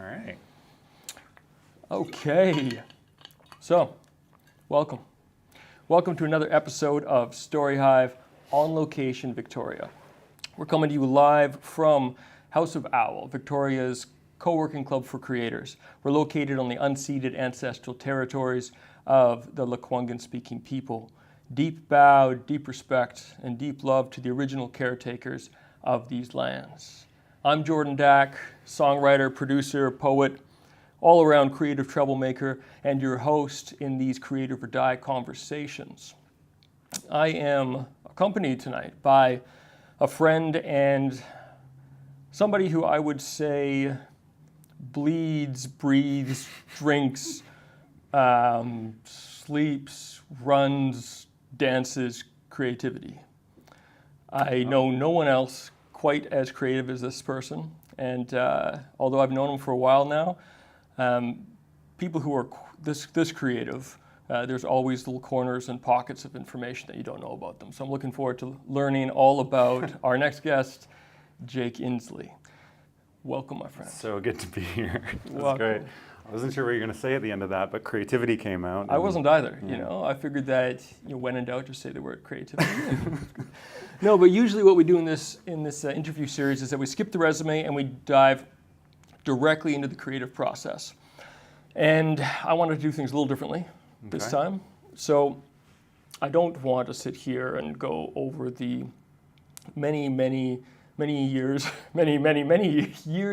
right. Okay. So, welcome. Welcome to another episode of StoryHive On Location, Victoria. We're coming to you live from House of Owl, Victoria's co-working club for creators. We're located on the unceded ancestral territories of the Lekwungen-speaking people. Deep bow, deep respect, and deep love to the original caretakers of these lands. I'm Jordan Dack, songwriter, producer, poet, all-around creative troublemaker, and your host in these Creative or Die conversations. I am accompanied tonight by a friend and somebody who I would say bleeds, breathes, drinks, sleeps, runs, dances creativity. I know no one else quite as creative as this person, and although I've known him for a while now, people who are this creative, there's always little corners and pockets of information that you don't know about them. So I'm looking forward to learning all about our next guest, Jake Insley. Welcome, my friend. So good to be here. That's great. I wasn't sure what you were going to say at the end of that, but creativity came out. I wasn't either. You know, I figured that when in doubt, just say the word creativity. No, but usually what we do in this interview series is that we skip the resume and we dive directly into the creative process. And I wanted to do things a little differently this time. So I don't want to sit here and go over the many years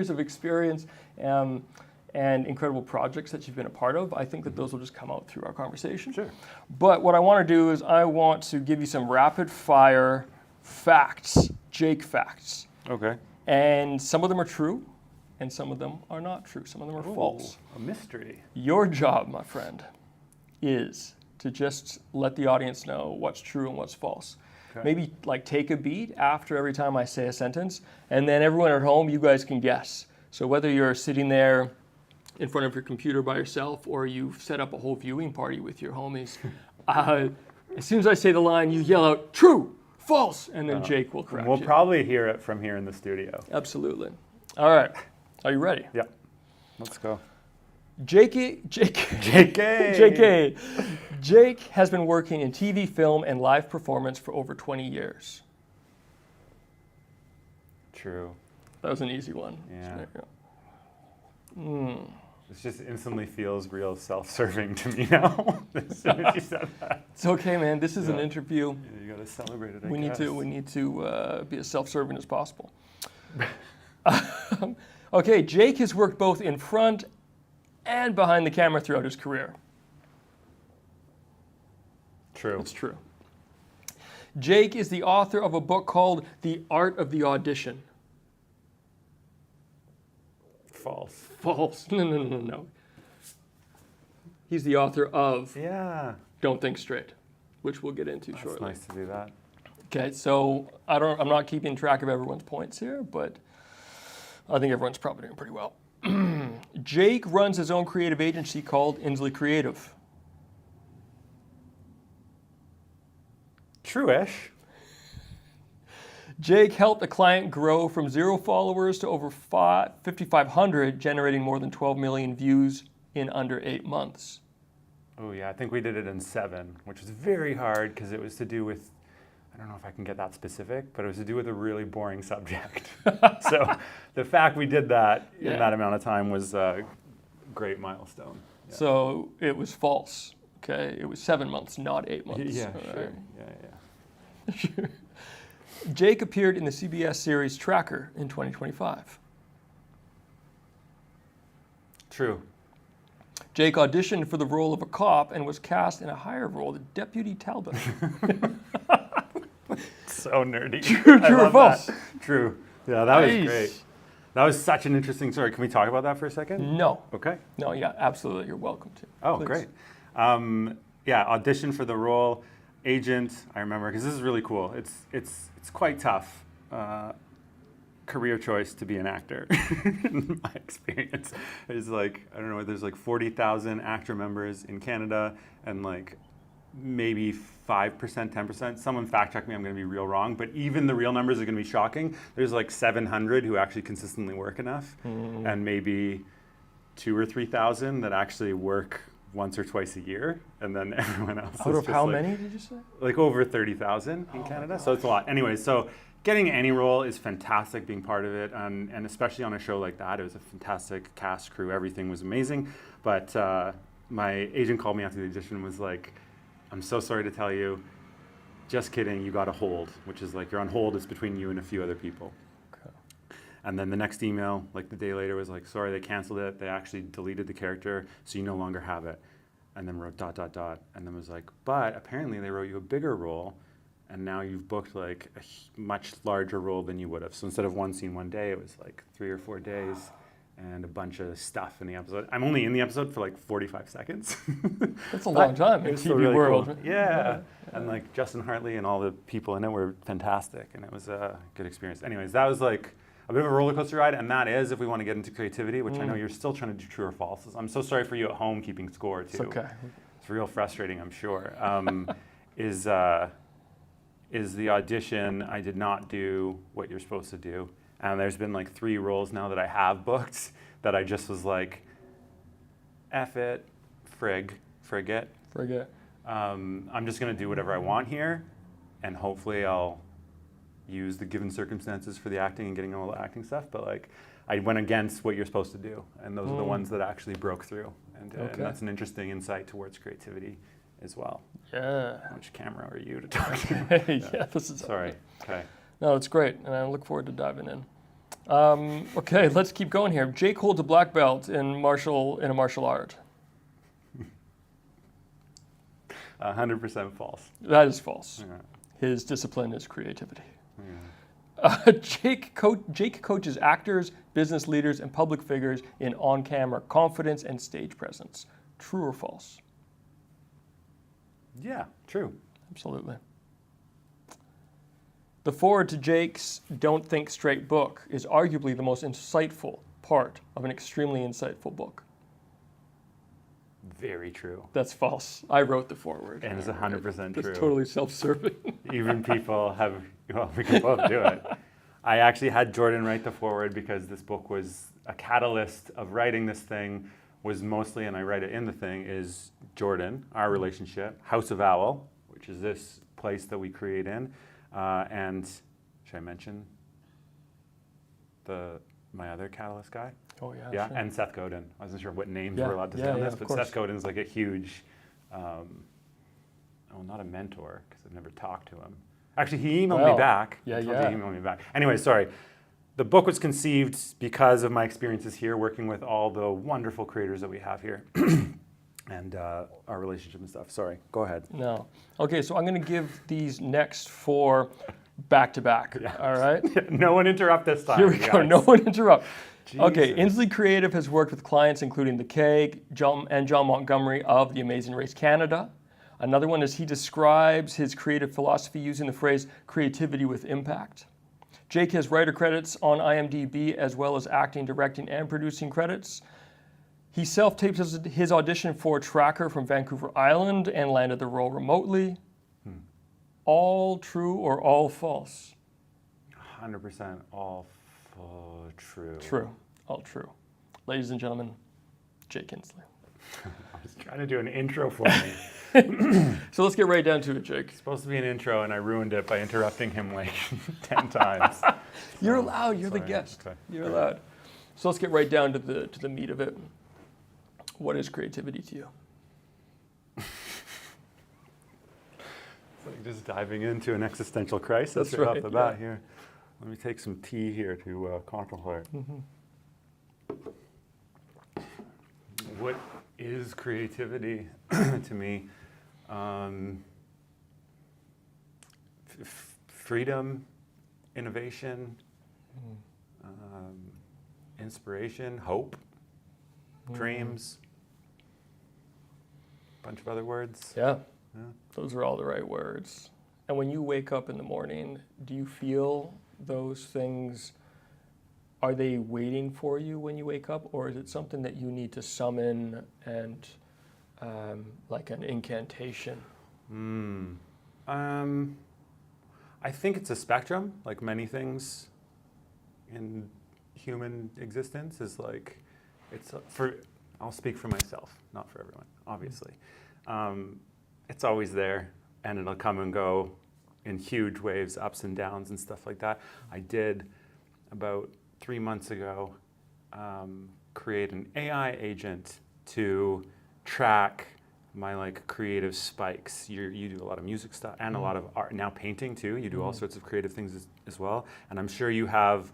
of experience and incredible projects that you've been a part of. I think that those will just come out through our conversation. Sure. But what I want to do is I want to give you some rapid fire facts, Jake facts. Okay. And some of them are true, and some of them are not true. Some of them are false. A mystery. Your job, my friend, is to just let the audience know what's true and what's false. Okay. Maybe like take a beat after every time I say a sentence, and then everyone at home, you guys can guess. So whether you're sitting there in front of your computer by yourself or you've set up a whole viewing party with your homies, as soon as I say the line, you yell out, true, false, and then Jake will correct you. We'll probably hear it from here in the studio. Absolutely. All right. Are you ready? Yeah. Let's go. Jake has been working in TV, film, and live performance for over 20 years. True. That was an easy one. Yeah. This just instantly feels real self-serving to me now. As soon as you said that. It's okay, man. This is an interview. Yeah, you got to celebrate it. We need to be as self-serving as possible. Okay, Jake has worked both in front and behind the camera throughout his career. True. It's true. Jake is the author of a book called The Art of the Audition. False. False. No. He's the author of Don't Think Straight, which we'll get into shortly. It's nice to do that. Okay, so I'm not keeping track of everyone's points here, but I think everyone's probably doing pretty well. Jake runs his own creative agency called Insley Creative. True-ish. Jake helped a client grow from 0 followers to over 5,500, generating more than 12 million views in under 8 months. Oh yeah, I think we did it in 7, which was very hard because it was to do with, I don't know if I can get that specific, but it was to do with a really boring subject. So the fact we did that in that amount of time was a great milestone. Yeah. So it was false, okay? It was 7 months, not 8 months. Yeah, sure. Right? Yeah. Sure. Jake appeared in the CBS series Tracker in 2025. True. Jake auditioned for the role of a cop and was cast in a higher role, the Deputy Talbot. So nerdy. True or false? True. Yeah, that was great. That was such an interesting story. Can we talk about that for a second? No. Okay. No, yeah, absolutely. You're welcome to. Oh, Please. great. Audition for the role. Agent, I remember, because this is really cool. It's quite tough career choice to be an actor. In my experience, it's like, I don't know, there's like 40,000 actor members in Canada, and like maybe 5%, 10%. Someone fact check me, I'm going to be real wrong, but even the real numbers are going to be shocking. There's like 700 who actually consistently work enough, and maybe 2,000 or 3,000 that actually work once or twice a year, and then everyone else. Out of how many did you say? Like over 30,000 in Canada, so it's a lot. Anyway, so getting any role is fantastic, being part of it, and especially on a show like that, it was a fantastic cast, crew, everything was amazing. But my agent called me after the audition and was like, I'm so sorry to tell you, just kidding, you got a hold, which is like you're on hold, it's between you and a few other people. Okay. And then the next email, like the day later, was like, sorry, they canceled it, they actually deleted the character, so you no longer have it. And then wrote ... and then was like, but apparently they wrote you a bigger role, and now you've booked like a much larger role than you would have. So instead of one scene one day, it was like 3 or 4 days and a bunch of stuff in the episode. I'm only in the episode for like 45 seconds. That's a long time in TV really world. Cool. Yeah. And like Justin Hartley and all the people in it were fantastic, and it was a good experience. Anyways, that was like a bit of a roller coaster ride, and that is if we want to get into creativity, which I know you're still trying to do true or false. I'm so sorry for you at home keeping score too. It's okay. It's real frustrating, I'm sure. Is the audition, I did not do what you're supposed to do. And there's been like 3 roles now that I have booked that I just was like, F it, frig it. I'm just gonna do whatever I want here, and hopefully I'll use the given circumstances for the acting and getting all the acting stuff, but like I went against what you're supposed to do, and those are the ones that actually broke through. And that's an interesting insight towards creativity as well. Yeah. Which camera are you to talk to? Yeah, this is Sorry. Okay. No, it's great, and I look forward to diving in. Okay, let's keep going here. Jake holds a black belt in a martial art. 100% false. That is false. Yeah. His discipline is creativity. Yeah. Jake coaches actors, business leaders, and public figures in on-camera confidence and stage presence. True or false? Yeah, true. Absolutely. The foreword to Jake's Don't Think Straight book is arguably the most insightful part of an extremely insightful book. Very true. That's false. I wrote the foreword. And it's 100% true. That's totally self-serving. Even people have, well, we can both do it. I actually had Jordan write the foreword because this book was a catalyst of writing this thing, was mostly, and I write it in the thing, is Jordan, our relationship, House of Owl, which is this place that we create in. And should I mention my other catalyst guy? Oh, yeah. Yeah, Sure. and Seth Godin. I wasn't sure what names Yeah, we're allowed to say yeah, on yeah, this, of but course. Seth Godin's like a huge, not a mentor, because I've never talked to him. Actually, he emailed me back. Yeah, He yeah. emailed me back. Anyway, sorry. The book was conceived because of my experiences here, working with all the wonderful creators that we have here, and our relationship and stuff. Sorry, go ahead. No. Okay, so I'm going to give these next 4 back-to-back. Yeah. All right? No one interrupt this time. Here we go. guys. No one interrupt. Okay, Jesus. Insley Creative has worked with clients including The Keg, John Montgomery of The Amazing Race Canada. Another one is he describes his creative philosophy using the phrase creativity with impact. Jake has writer credits on IMDb as well as acting, directing, and producing credits. He self-taped his audition for Tracker from Vancouver Island and landed the role remotely. All true or all false? 100% all true. True. All true. Ladies and gentlemen, Jake Insley. I was trying to do an intro for me. So let's get right down to it, Jake. It's supposed to be an intro, and I ruined it by interrupting him like 10 times. You're allowed. You're the Sorry. guest. Okay. You're allowed. So let's get right down to the meat of it. What is creativity to you? It's like just diving into an existential crisis That's right right, off the bat yeah. here. Let me take some tea here to contemplate. What is creativity to me? Freedom, innovation, inspiration, hope, dreams, a bunch of other words. Yeah. Yeah. Those are all the right words. And when you wake up in the morning, do you feel those things, are they waiting for you when you wake up, or is it something that you need to summon and like an incantation? I think it's a spectrum, like many things in human existence, is like I'll speak for myself, not for everyone, obviously. It's always there, and it'll come and go in huge waves, ups and downs and stuff like that. I did, about 3 months ago, create an AI agent to track my like creative spikes. You do a lot of music stuff and a lot of art, now painting too. You do all sorts of creative things as well. And I'm sure you have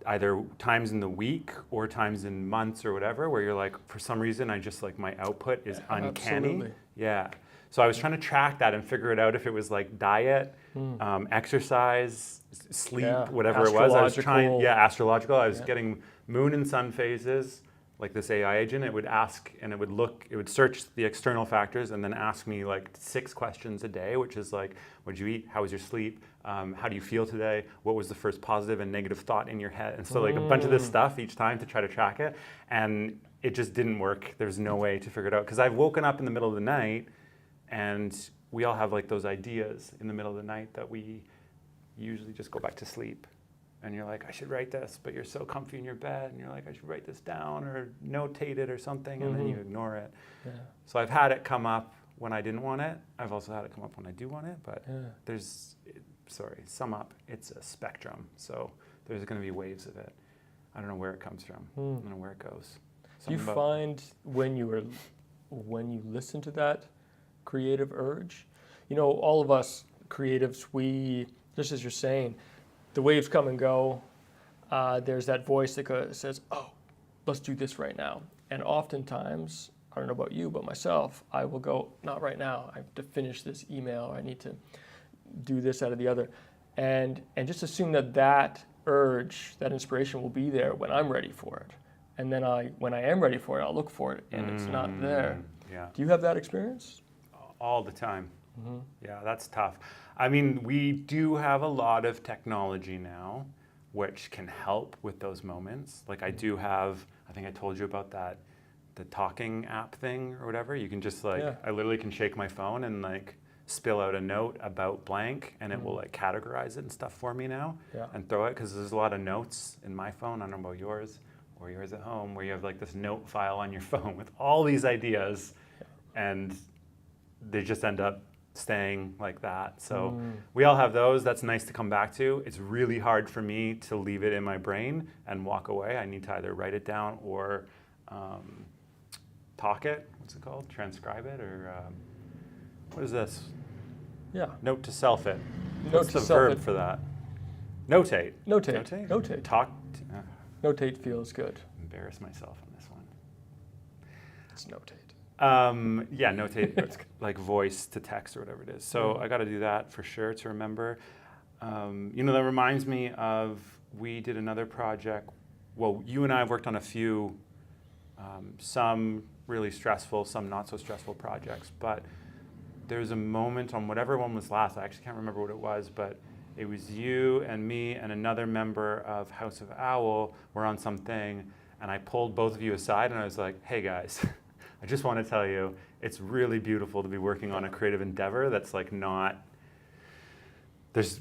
either times in the week or times in months or whatever where you're like, for some reason, I just like my output is uncanny. Absolutely. Yeah. So I was trying to track that and figure it out if it was like diet, exercise, sleep, whatever it was. I was trying, astrological. I was getting moon and sun phases, like this AI agent. It would ask and it would search the external factors and then ask me like 6 questions a day, which is like, what did you eat? How was your sleep? How do you feel today? What was the first positive and negative thought in your head? And so like a bunch of this stuff each time to try to track it. And it just didn't work. There's no way to figure it out. Because I've woken up in the middle of the night and we all have like those ideas in the middle of the night that we usually just go back to sleep. And you're like, I should write this, but you're so comfy in your bed, and you're like, I should write this down or notate it or something, and then you ignore it. Yeah. So I've had it come up when I didn't want it. I've also had it come up when I do want it, but sum up, it's a spectrum. So there's going to be waves of it. I don't know where it comes from. I don't know where it goes. Do you find when you listen to that creative urge, all of us creatives, we, just as you're saying, the waves come and go. There's that voice that says, oh, let's do this right now. And oftentimes, I don't know about you, but myself, I will go, not right now. I have to finish this email. I need to do this, that, or the other. And just assume that urge, that inspiration will be there when I'm ready for it. And then when I am ready for it, I'll look for it, and it's not there. Yeah. Do you have that experience? All the time. Yeah, that's tough. I mean, we do have a lot of technology now which can help with those moments. Like I do have, I think I told you about that, the talking app thing or whatever. You can just like, I literally can shake my phone and like spill out a note about blank, and it will like categorize it and stuff for me now and throw it, because there's a lot of notes in my phone. I don't know about yours or yours at home, where you have like this note file on your phone with all these ideas and they just end up staying like that. So we all have those. That's nice to come back to. It's really hard for me to leave it in my brain and walk away. I need to either write it down or talk it. What's it called? Transcribe it, or what is this? Yeah. Note to self it. What's the verb for that? Notate. Notate. Talk. Notate feels good. Embarrass myself on this one. It's notate. Notate. It's like voice to text or whatever it is. So I got to do that for sure to remember. That reminds me of, we did another project. Well, you and I have worked on a few, some really stressful, some not so stressful projects. But there's a moment on whatever one was last. I actually can't remember what it was, but it was you and me and another member of House of Owl were on something, and I pulled both of you aside and I was like, hey guys, I just want to tell you, it's really beautiful to be working on a creative endeavor that's like there's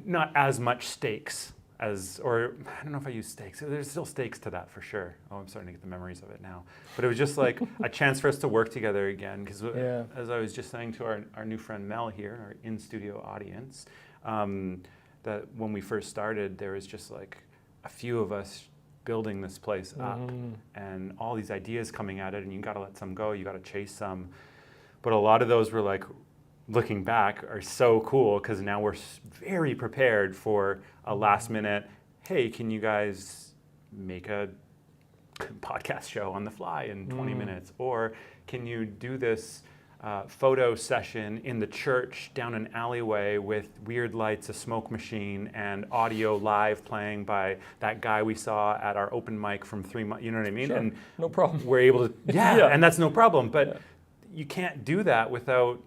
not as much stakes as, or I don't know if I use stakes. There's still stakes to that for sure. Oh, I'm starting to get the memories of it now. But it was just like a chance for us to work together again. Because as I was just saying to our new friend Mel here, our in-studio audience, that when we first started, there was just like a few of us building this place up and all these ideas coming at it, and you got to let some go, you got to chase some. But a lot of those were like, looking back, are so cool, because now we're very prepared for a last minute, hey, can you guys make a podcast show on the fly in 20 minutes? Or can you do this photo session in the church down an alleyway with weird lights, a smoke machine, and audio live playing by that guy we saw at our open mic from 3 months, you know what I mean? Sure. And no problem. we're able to, and that's no problem. But you can't do that without,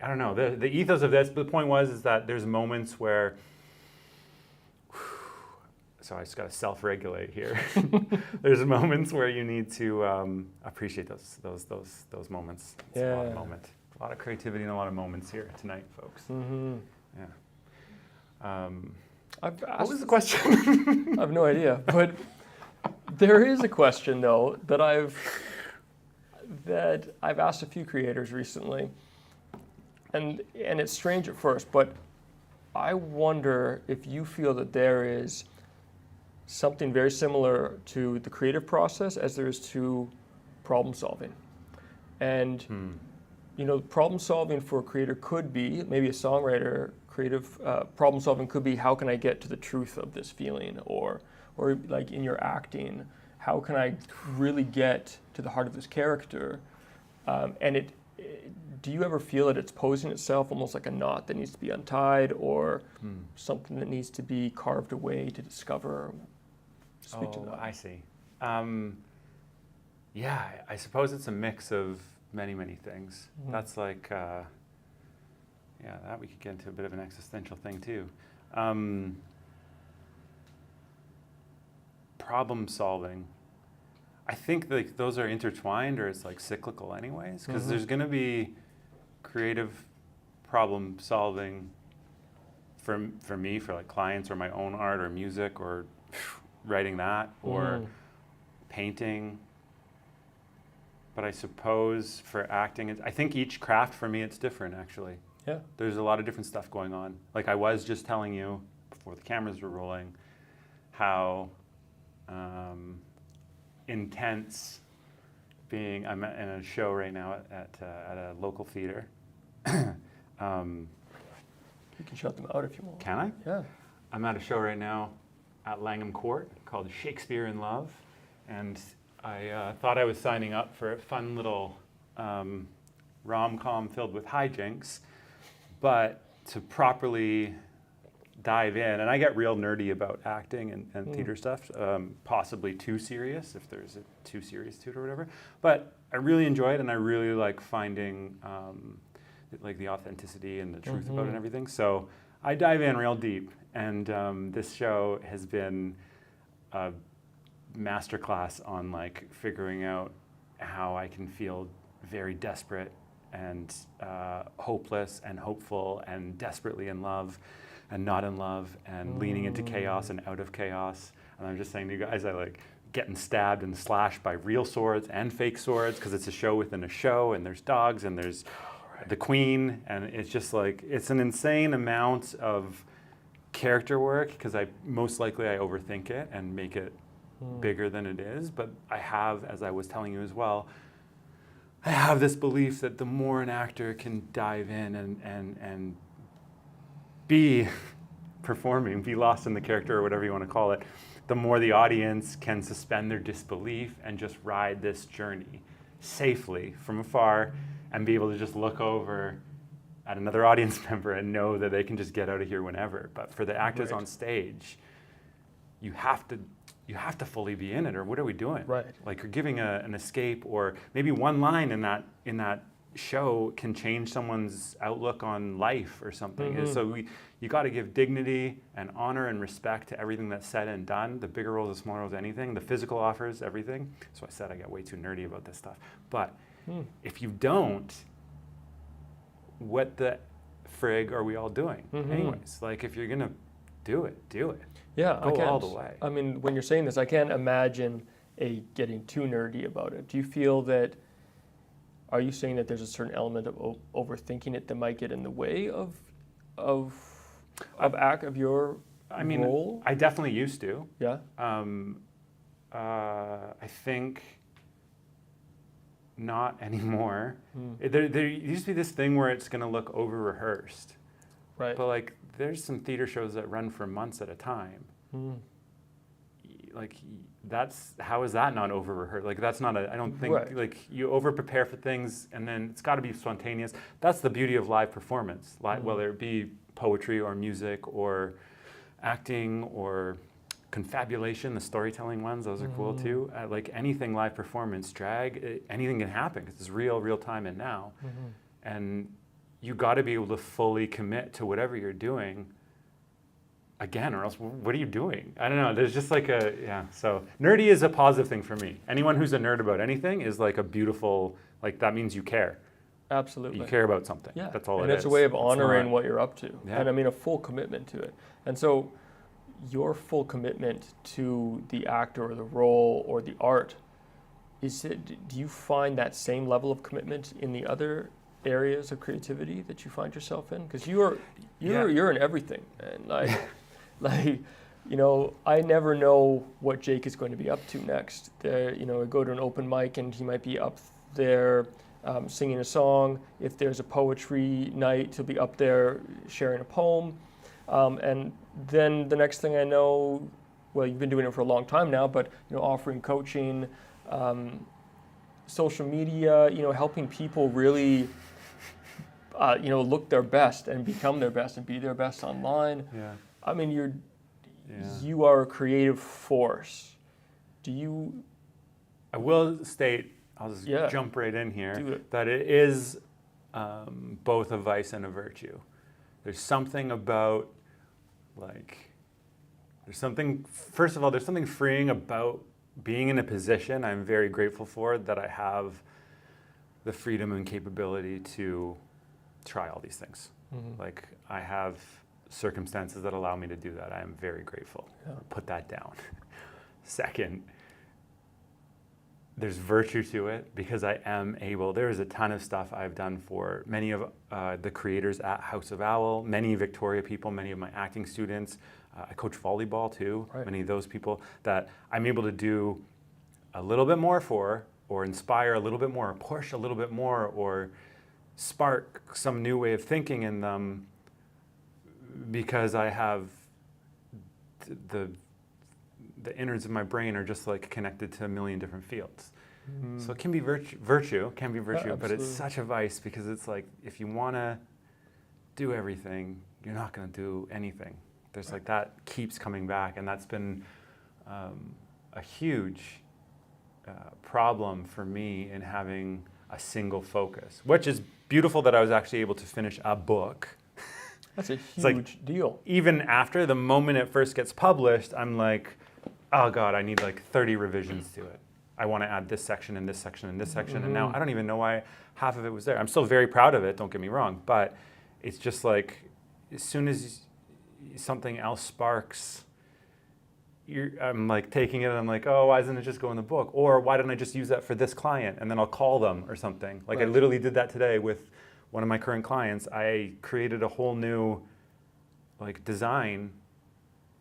I don't know, the ethos of this. But the point is that there's moments where, so I just got to self-regulate here. There's moments where you need to appreciate those moments. It's a lot of moment, a lot of creativity and a lot of moments here tonight, folks. Yeah. What was the question? I have no idea, but There is a question though that I've asked a few creators recently, and it's strange at first, but I wonder if you feel that there is something very similar to the creative process as there is to problem solving. And problem solving for a creator could be, maybe a songwriter, creative problem solving could be, how can I get to the truth of this feeling? Or like in your acting, how can I really get to the heart of this character? Do you ever feel that it's posing itself almost like a knot that needs to be untied, or something that needs to be carved away to discover? Speak to that. I see. Yeah, I suppose it's a mix of many, many things. That's like, that we could get into a bit of an existential thing too. Problem solving. I think like those are intertwined, or it's like cyclical anyways, because there's going to be creative problem solving for me, for like clients or my own art or music or writing that or painting. But I suppose for acting, I think each craft for me, it's different actually. Yeah. There's a lot of different stuff going on. Like I was just telling you before the cameras were rolling how intense being. I'm in a show right now at a local theater. You can shut them out if you want. Can I? Yeah. I'm at a show right now at Langham Court called Shakespeare in Love, and I thought I was signing up for a fun little rom-com filled with hijinks, but to properly dive in, and I get real nerdy about acting and theater stuff, possibly too serious, if there's a too serious to it or whatever, but I really enjoy it, and I really like finding like the authenticity and the truth about it and everything, so I dive in real deep, and this show has been a masterclass on like figuring out how I can feel very desperate and hopeless and hopeful and desperately in love and not in love and leaning into chaos and out of chaos. And I'm just saying to you guys, I like getting stabbed and slashed by real swords and fake swords because it's a show within a show, and there's dogs and there's the queen, and it's just like, it's an insane amount of character work because most likely I overthink it and make it bigger than it is. But I have, as I was telling you as well, I have this belief that the more an actor can dive in and be performing, be lost in the character or whatever you want to call it, the more the audience can suspend their disbelief and just ride this journey safely from afar and be able to just look over at another audience member and know that they can just get out of here whenever. But for the actors on stage, you have to fully be in it, or what are we doing? Right. Like you're giving an escape, or maybe one line in that show can change someone's outlook on life or something. And so you got to give dignity and honor and respect to everything that's said and done. The bigger roles, the smaller roles, anything. The physical offers everything. So I said I get way too nerdy about this stuff. But if you don't, what the frig are we all doing? Anyways, like if you're gonna do it, do it. Yeah, Go all the way. I mean, when you're saying this, I can't imagine getting too nerdy about it. Do you feel that? Are you saying that there's a certain element of overthinking it that might get in the way of your role? I definitely used to. Yeah. I think not anymore. There used to be this thing where it's going to look over-rehearsed. Right. But like, there's some theater shows that run for months at a time. Like, how is that not over-rehearsed? Like, that's not I don't think, like, you over-prepare for things and then it's got to be spontaneous. That's the beauty of live performance, whether it be poetry or music or acting or confabulation, the storytelling ones, those are cool too. Like anything live performance, drag, anything can happen because it's real time and now. And you got to be able to fully commit to whatever you're doing again, or else what are you doing? I don't know. There's just like so nerdy is a positive thing for me. Anyone who's a nerd about anything is like a beautiful, like that means you care. Absolutely. You care about something. Yeah. That's all it is. And it's a way of honoring what you're up to. Yeah. And I mean a full commitment to it. And so your full commitment to the actor or the role or the art, do you find that same level of commitment in the other areas of creativity that you find yourself in? Because you're in everything, and I never know what Jake is going to be up to next. I go to an open mic and he might be up there singing a song. If there's a poetry night, he'll be up there sharing a poem. And then the next thing I know, well, you've been doing it for a long time now, but offering coaching, social media, helping people really, look their best and become their best and be their best online. Yeah. I mean, you are a creative force. I will state, I'll just jump right in here, that it is both a vice and a virtue. There's something about, first of all, there's something freeing about being in a position I'm very grateful for, that I have the freedom and capability to try all these things. Mm-hmm. Like, I have circumstances that allow me to do that. I am very grateful. Yeah. Put that down. Second, there's virtue to it, because I am able, there is a ton of stuff I've done for many of the creators at House of Owl, many Victoria people, many of my acting students. I coach volleyball too, right. Many of those people that I'm able to do a little bit more for, or inspire a little bit more, or push a little bit more, or spark some new way of thinking in them, because I have the innards of my brain are just connected to a million different fields. Mm. So it can be virtue, but it's such a vice, because it's if you want to do everything, you're not going to do anything. There's that keeps coming back, and that's been a huge problem for me in having a single focus, which is beautiful that I was actually able to finish a book. That's a huge deal. Even after the moment it first gets published, I'm like, oh God, I need 30 revisions to it. I want to add this section and this section and this section. Mm-hmm. And now I don't even know why half of it was there. I'm still very proud of it, don't get me wrong. But it's just as soon as something else sparks, I'm taking it and I'm oh, why doesn't it just go in the book? Or why didn't I just use that for this client? And then I'll call them or something. Right. I literally did that today with one of my current clients. I created a whole new design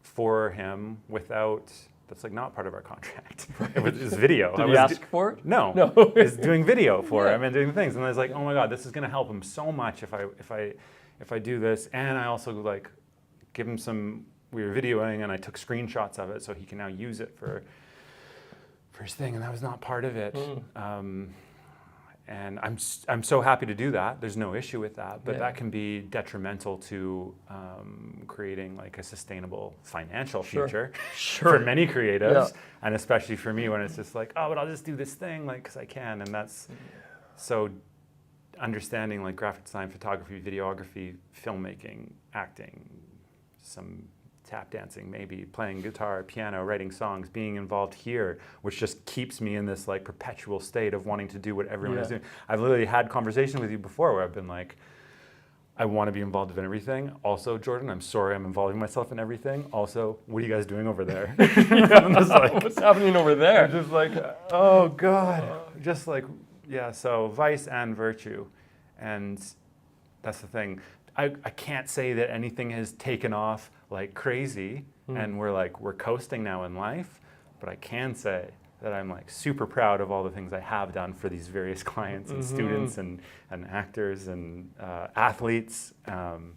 for him without, that's not part of our contract. It was video. Did you ask for it? No. It's doing video for him and doing things. And I was oh my God, this is going to help him so much if I do this. And I also give him we were videoing and I took screenshots of it so he can now use it for his thing. And that was not part of it. And I'm so happy to do that. There's no issue with that, but that can be detrimental to creating a sustainable financial future for many creatives, and especially for me when it's just oh, but I'll just do this thing because I can, and that's so understanding graphic design, photography, videography, filmmaking, acting, some tap dancing, maybe playing guitar, piano, writing songs, being involved here, which just keeps me in this perpetual state of wanting to do what everyone is doing. I've literally had conversations with you before where I've been I want to be involved in everything. Also, Jordan, I'm sorry I'm involving myself in everything. Also, what are you guys doing over there? I'm just what's happening over there? I'm just oh God. Just so vice and virtue. And that's the thing. I can't say that anything has taken off like crazy and we're coasting now in life, but I can say that I'm super proud of all the things I have done for these various clients and students and actors and athletes. Because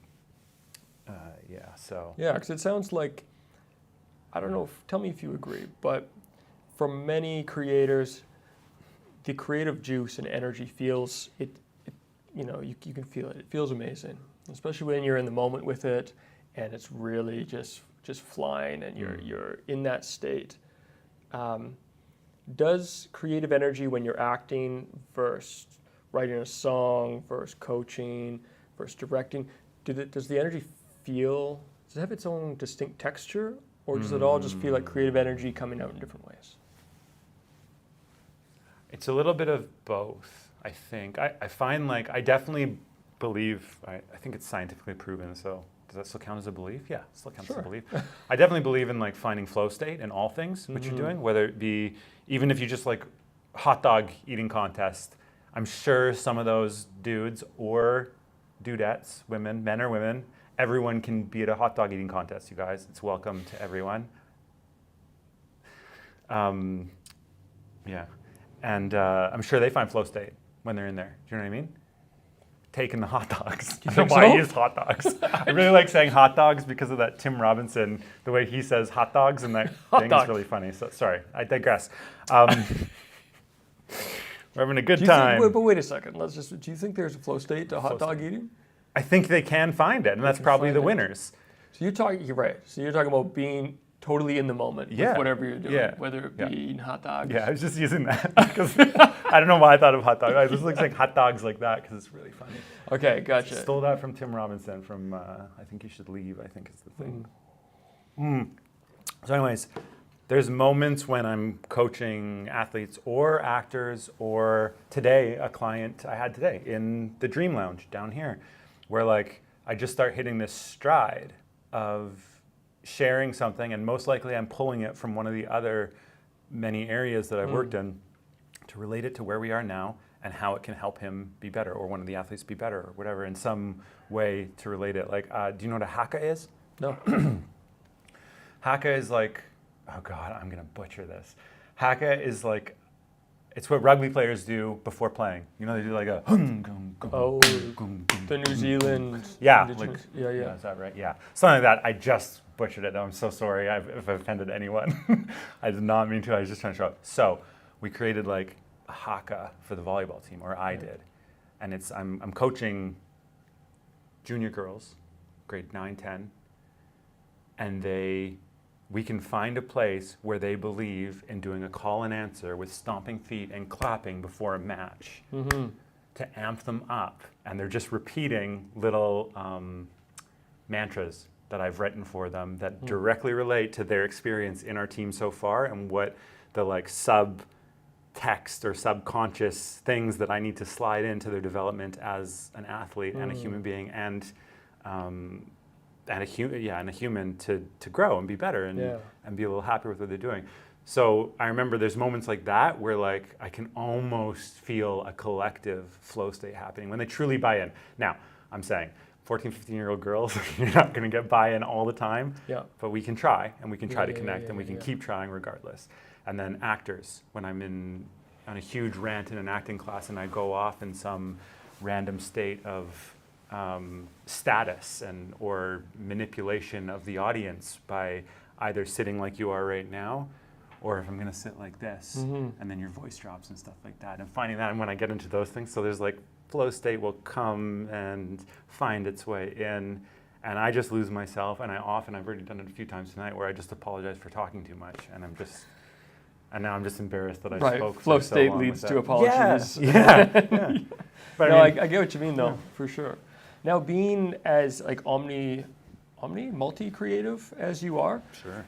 it sounds I don't know, tell me if you agree, but for many creators, the creative juice and energy feels you can feel it. It feels amazing, especially when you're in the moment with it and it's really just flying and you're in that state. Does creative energy when you're acting versus writing a song versus coaching versus directing, does the energy does it have its own distinct texture, or does it all just feel like creative energy coming out in different ways? It's a little bit of both, I think. I find I definitely believe, I think it's scientifically proven, so does that still count as a belief? Yeah, it still counts Sure. as a belief. I definitely believe in like finding flow state in all things which you're doing, whether it be, even if you just like hot dog eating contest, I'm sure some of those dudes or dudettes, women, men or women, everyone can be at a hot dog eating contest, you guys. It's welcome to everyone. Yeah. And I'm sure they find flow state when they're in there. Do you know what I mean? Taking the hot dogs. I don't know why I use hot dogs. I really like saying hot dogs because of that Tim Robinson, the way he says hot dogs, and that thing is really funny. So sorry, I digress. We're having a good time. But wait a second. Do you think there's a flow state to hot dog eating? I think they can find it, and that's probably the winners. So you're right. So you're talking about being totally in the moment with whatever you're doing, whether it be eating hot dogs. Yeah, I was just using that because I don't know why I thought of hot dogs. I just like hot dogs like that because it's really funny. Okay, gotcha. Stole that from Tim Robinson from I Think You Should Leave, I think is the thing. So anyways, there's moments when I'm coaching athletes or actors, or today, a client I had today in the Dream Lounge down here, where like I just start hitting this stride of sharing something, and most likely I'm pulling it from one of the other many areas that I've worked in to relate it to where we are now and how it can help him be better, or one of the athletes be better, or whatever, in some way to relate it. Like, do you know what a haka is? No. Haka is like, oh God, I'm gonna butcher this. Haka is like, it's what rugby players do before playing. You know, they do like a the New Zealand. yeah, indigenous- like, yeah. is that right? Yeah, something like that. I just butchered it. I'm so sorry if I offended anyone. I did not mean to. I was just trying to show up. So we created like a haka for the volleyball team, or I did, and it's I'm coaching junior girls, grade 9, 10, and we can find a place where they believe in doing a call and answer with stomping feet and clapping before a match to amp them up. And they're just repeating little mantras that I've written for them that directly relate to their experience in our team so far, and what the like subtext or subconscious things that I need to slide into their development as an athlete and a human being, and a human to grow and be better and be a little happier with what they're doing. So I remember there's moments like that where like I can almost feel a collective flow state happening when they truly buy in. Now, I'm saying 14, 15-year-old girls, you're not going to get buy-in all the time, but we can try, and we can try to connect, and we can keep trying regardless. And then actors, when I'm on a huge rant in an acting class and I go off in some random state of status or manipulation of the audience by either sitting like you are right now, or if I'm going to sit like this, and then your voice drops and stuff like that. And finding that, and when I get into those things, so there's like flow state will come and find its way in, and I just lose myself. And I've already done it a few times tonight, where I just apologize for talking too much, and now I'm just embarrassed that I spoke. Flow for so state long leads with to that. apologies. Yeah. But No, I I mean, get what you mean though, for sure. Now, being as like multi-creative as you are, sure.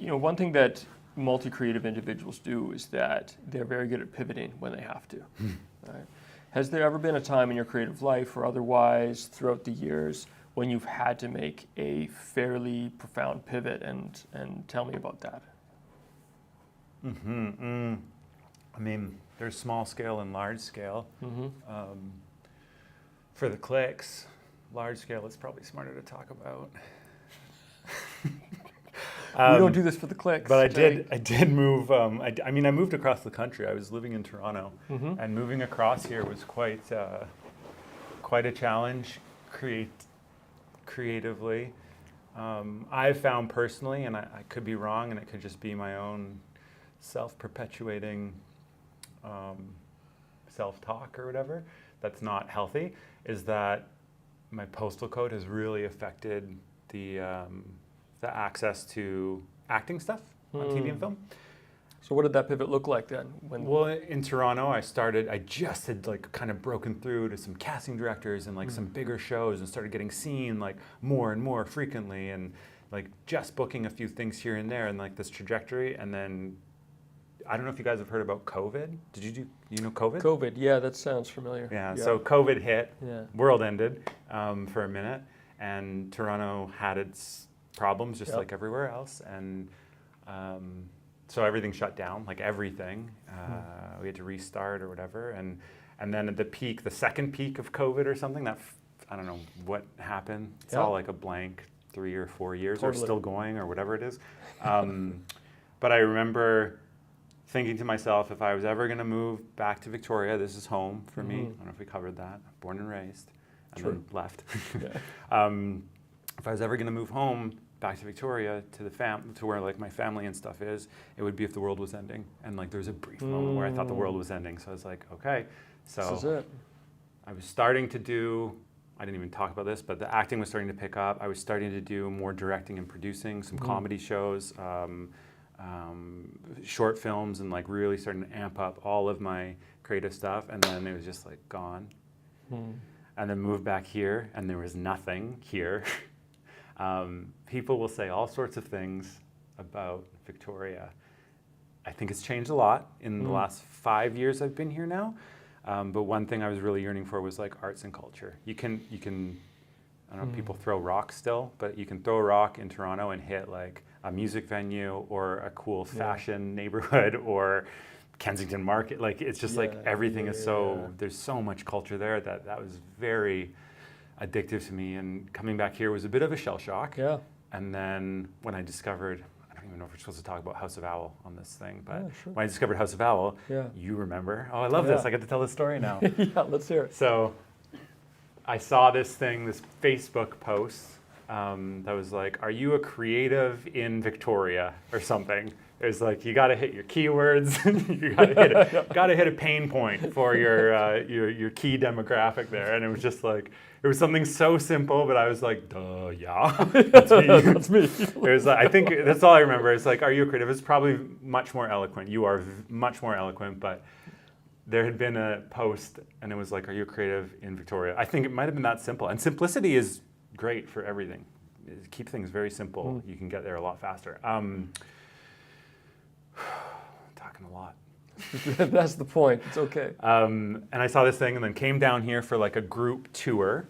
One thing that multi-creative individuals do is that they're very good at pivoting when they have to. Right? Has there ever been a time in your creative life or otherwise throughout the years when you've had to make a fairly profound pivot, and tell me about that? I mean, there's small scale and large scale. For the clicks, large scale is probably smarter to talk about. We don't do this for the clicks. But I did move. I moved across the country. I was living in Toronto, and moving across here was quite a challenge creatively. I've found personally, and I could be wrong, and it could just be my own self-perpetuating self-talk or whatever that's not healthy, is that my postal code has really affected the access to acting stuff on TV and film. So what did that pivot look like then? Well, in Toronto, I just had like kind of broken through to some casting directors and like some bigger shows, and started getting seen like more and more frequently, and like just booking a few things here and there, and like this trajectory. And then I don't know if you guys have heard about COVID. You know COVID? COVID, yeah, that sounds familiar. Yeah. So COVID hit, Yeah. world ended for a minute. and Toronto had its problems just like everywhere else, and so everything shut down, like everything. We had to restart or whatever, and then at the peak, the second peak of COVID or something, I don't know what happened. It's all like a blank 3 or 4 years, or still going, or whatever it is. But I remember thinking to myself, if I was ever going to move back to Victoria, this is home for me. I don't know if we covered that. Born and raised, and then left. If I was ever going to move home back to Victoria, to where like my family and stuff is, it would be if the world was ending. And like there was a brief moment where I thought the world was ending. So I was like, okay. So this is it. I was starting to do, I didn't even talk about this, but the acting was starting to pick up. I was starting to do more directing and producing, some comedy shows, short films, and like really starting to amp up all of my creative stuff. And then it was just like gone. And then moved back here, and there was nothing here. People will say all sorts of things about Victoria. I think it's changed a lot in the last 5 years I've been here now. But one thing I was really yearning for was like arts and culture. You can I don't know if people throw rocks still, but you can throw a rock in Toronto and hit like a music venue or a cool fashion neighborhood or Kensington Market. Like it's just like everything is so, there's so much culture there that was very addictive to me. And coming back here was a bit of a shell shock. And then when I discovered, I don't even know if we're supposed to talk about House of Owl on this thing, but when I discovered House of Owl, you remember, oh, I love this. I get to tell this story now. Let's hear it. So I saw this Facebook post that was like, are you a creative in Victoria or something? It was like, you got to hit your keywords. You got to hit a pain point for your key demographic there. And it was just like, it was something so simple, but I was like, duh, yeah, that's me. That's me. It was like, I think that's all I remember. It's like, are you a creative? It's probably much more eloquent. You are much more eloquent, but there had been a post and it was like, are you a creative in Victoria? I think it might have been that simple. And simplicity is great for everything. Keep things very simple. You can get there a lot faster. Talking a lot. That's the point. It's okay. And I saw this thing and then came down here for like a group tour.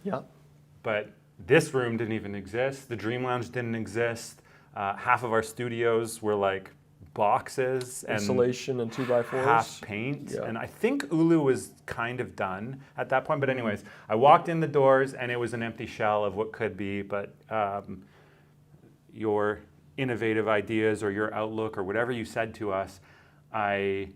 But this room didn't even exist. The Dream Lounge didn't exist. Half of our studios were like boxes and insulation and 2x4s. Half paint. And I think Ulu was kind of done at that point. But anyways, I walked in the doors and it was an empty shell of what could be. But your innovative ideas or your outlook or whatever you said to us, I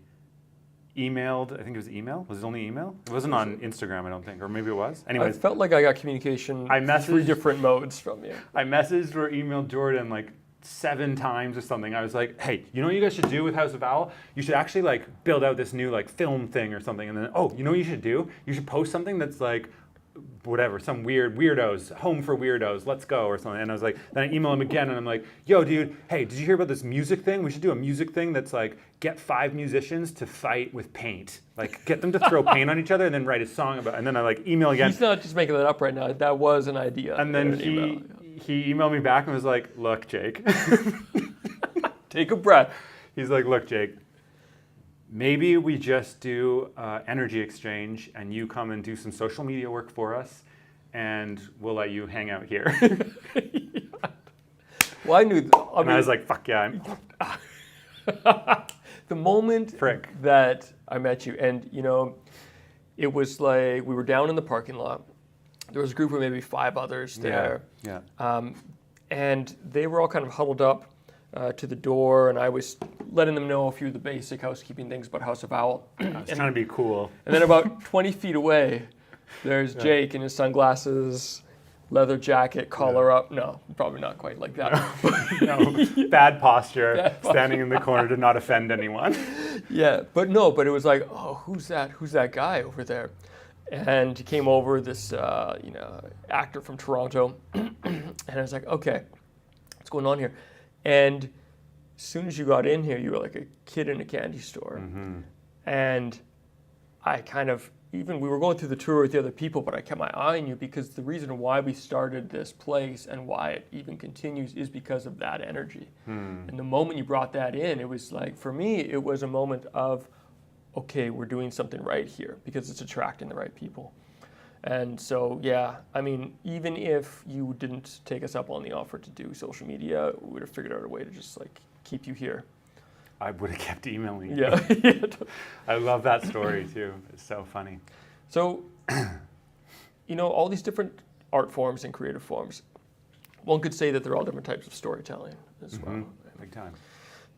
emailed, I think it was email. Was it only email? It wasn't on Instagram, I don't think, or maybe it was. Anyways, I felt like I got communication through different modes from you. I messaged or emailed Jordan like 7 times or something. I was like, hey, you know what you guys should do with House of Owl? You should actually like build out this new like film thing or something. And then, oh, you know what you should do? You should post something that's like, whatever, some weirdos, home for weirdos, let's go or something. And I was like, then I email him again and I'm like, yo dude, hey, did you hear about this music thing? We should do a music thing that's like, get 5 musicians to fight with paint. Like get them to throw paint on each other and then write a song about it. And then I like email again. He's not just making that up right now. That was an idea. And then he emailed me back and was like, look, Jake. Take a breath. He's like, look, Jake, maybe we just do energy exchange and you come and do some social media work for us and we'll let you hang out here. Well, I knew. And I was like, fuck yeah. The moment that I met you, and you know, it was like we were down in the parking lot. There was a group of maybe 5 others there. And they were all kind of huddled up to the door, and I was letting them know a few of the basic housekeeping things about House of Owl. I was trying to be cool. And then about 20 feet away, there's Jake in his sunglasses, leather jacket, collar up. No, probably not quite like that. No, bad posture, standing in the corner to not offend anyone. But it was like, oh, who's that guy over there? And he came over, this actor from Toronto, and I was like, okay, what's going on here? And as soon as you got in here, you were like a kid in a candy store. And I kind of, we were going through the tour with the other people, but I kept my eye on you because the reason why we started this place and why it even continues is because of that energy. And the moment you brought that in, it was like, for me, it was a moment of, okay, we're doing something right here because it's attracting the right people. And so, yeah, I mean, even if you didn't take us up on the offer to do social media, we would have figured out a way to just like keep you here. I would have kept emailing you. Yeah. I love that story too. It's so funny. So, all these different art forms and creative forms, one could say that they're all different types of storytelling as well. Big time.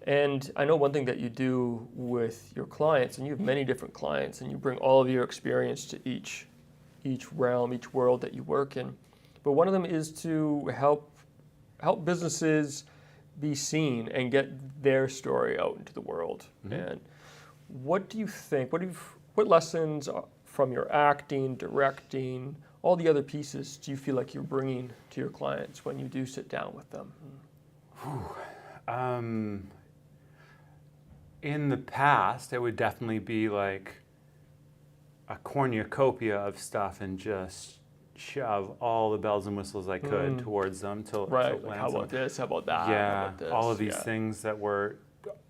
And I know one thing that you do with your clients, and you have many different clients, and you bring all of your experience to each realm, each world that you work in. But one of them is to help businesses be seen and get their story out into the world. And what do you think? What lessons from your acting, directing, all the other pieces do you feel like you're bringing to your clients when you do sit down with them? In the past, it would definitely be like a cornucopia of stuff and just shove all the bells and whistles I could towards them till Right, like how about this, how about that? Yeah, how about this? all of these things that were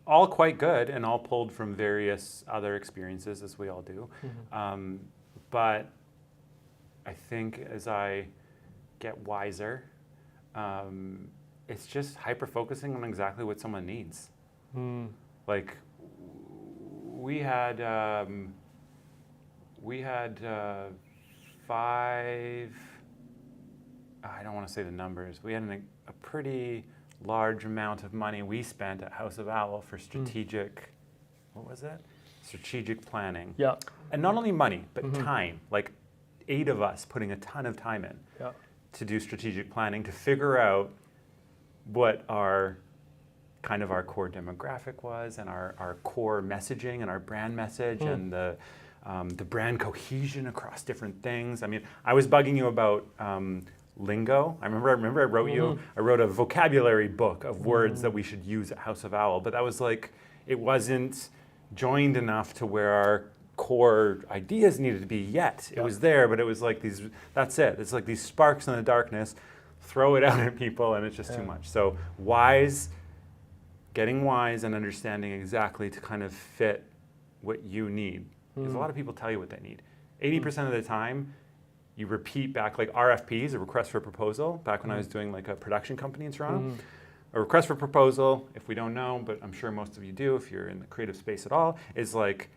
all quite good and all pulled from various other experiences, as we all do. But I think as I get wiser, it's just hyper-focusing on exactly what someone needs. Like, we had 5, I don't want to say the numbers, we had a pretty large amount of money we spent at House of Owl for strategic, what was it? Strategic planning. Yeah. And not only money, but time. Like 8 of us putting a ton of time in to do strategic planning, to figure out what our core demographic was, and our core messaging and our brand message, and the brand cohesion across different things. I mean, I was bugging you about lingo. I remember I wrote I wrote a vocabulary book of words that we should use at House of Owl, but that was like, it wasn't joined enough to where our core ideas needed to be yet. It was there, but it was like that's it. It's like these sparks in the darkness, throw it out at people, and it's just too much. So getting wise and understanding exactly to kind of fit what you need. Because a lot of people tell you what they need. 80% of the time, you repeat back, like RFPs, a request for proposal, back when I was doing like a production company in Toronto. A request for proposal, if we don't know, but I'm sure most of you do if you're in the creative space at all, is like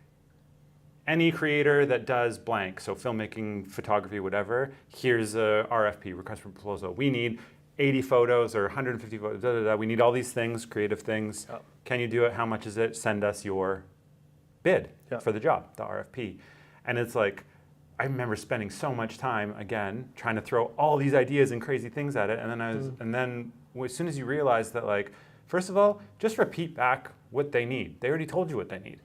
any creator that does blank, so filmmaking, photography, whatever, here's a RFP, request for proposal. We need 80 photos or 150 photos, we need all these things, creative things. Can you do it? How much is it? Send us your bid for the job, the RFP. And it's like, I remember spending so much time, again, trying to throw all these ideas and crazy things at it. And then as soon as you realize that, like, first of all, just repeat back what they need. They already told you what they need.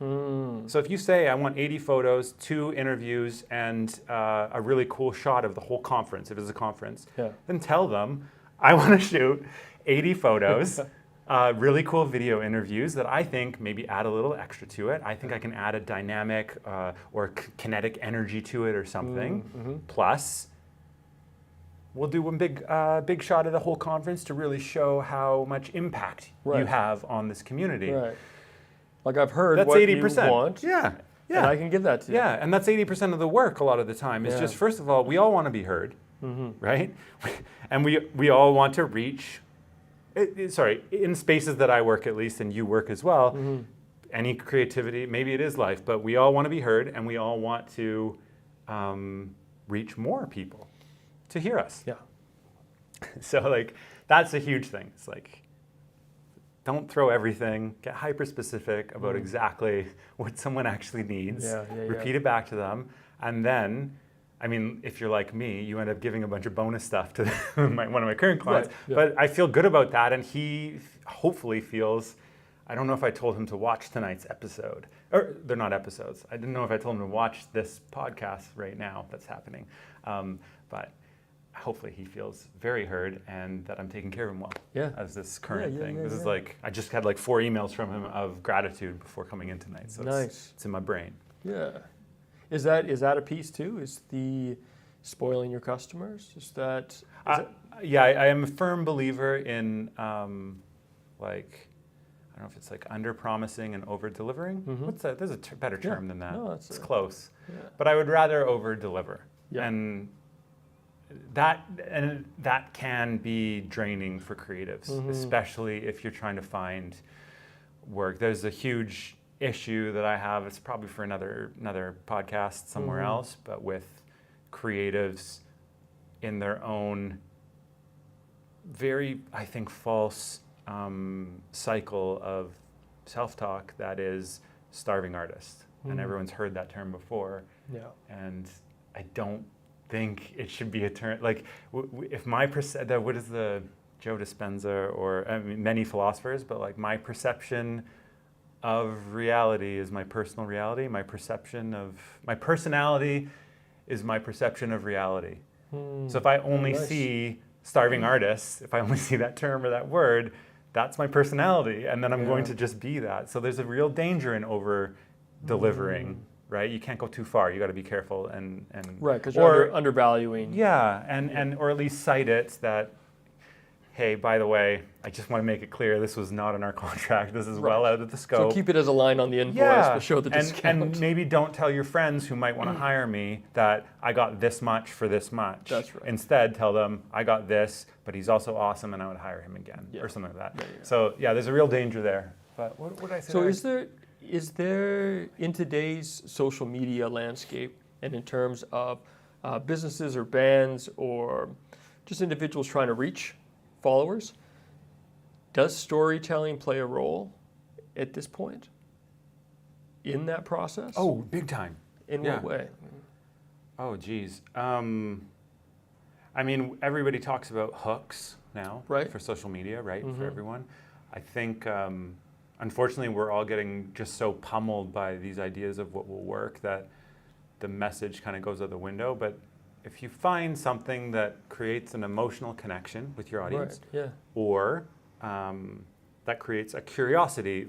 So if you say, I want 80 photos, 2 interviews, and a really cool shot of the whole conference, if it's a conference, then tell them, I want to shoot 80 photos, really cool video interviews that I think maybe add a little extra to it. I think I can add a dynamic or kinetic energy to it or something. Plus, we'll do one big shot of the whole conference to really show how much impact you have on this community. Right. Like I've heard that's what 80%. You want. Yeah. And I can give that to you. Yeah, and that's 80% of the work a lot of the time. It's just, first of all, we all want to be heard, right? And we all want to reach, in spaces that I work at least, and you work as well, any creativity, maybe it is life, but we all want to be heard, and we all want to reach more people to hear us. Yeah. So like, that's a huge thing. It's like, don't throw everything, get hyper-specific about exactly what someone actually needs, repeat it back to them, and then, I mean, if you're like me, you end up giving a bunch of bonus stuff to one of my current clients, but I feel good about that, and he hopefully feels, I don't know if I told him to watch tonight's episode, or they're not episodes, I didn't know if I told him to watch this podcast right now that's happening, but hopefully he feels very heard and that I'm taking care of him well as this current thing. This is like, I just had like 4 emails from him of gratitude before coming in tonight, so it's in my brain. Yeah. Is that a piece too? Is the spoiling your customers? Yeah, I am a firm believer in like, I don't know if it's like under-promising and over-delivering. What's that? There's a better term than that. No, it's close. But I would rather over-deliver. Yeah. And that can be draining for creatives, especially if you're trying to find work. There's a huge issue that I have. It's probably for another podcast somewhere else, but with creatives in their own very, I think, false cycle of self-talk that is starving artist. And everyone's heard that term before. Yeah. And I don't think it should be a term, like, if my what is the Joe Dispenza, or I mean, many philosophers, but like my perception of reality is my personal reality. My personality is my perception of reality. So if I only see starving artists, if I only see that term or that word, that's my personality, and then I'm going to just be that. So there's a real danger in over delivering, right? You can't go too far. You got to be careful and right, because you're undervaluing. Yeah, and or at least cite it that, hey, by the way, I just want to make it clear this was not in our contract. This is well out of the scope. So keep it as a line on the invoice, but show the discount. And maybe don't tell your friends who might want to hire me that I got this much for this much. That's right. Instead, tell them I got this, but he's also awesome and I would hire him again, or something like that. So there's a real danger there. But what did I say? So is there in today's social media landscape, and in terms of businesses or bands or just individuals trying to reach followers, does storytelling play a role at this point in that process? Oh, big time. In what way? Oh, geez. I mean, everybody talks about hooks now, right, for social media, right, for everyone. I think, unfortunately, we're all getting just so pummeled by these ideas of what will work that the message kind of goes out the window. But if you find something that creates an emotional connection with your audience, or that creates a curiosity,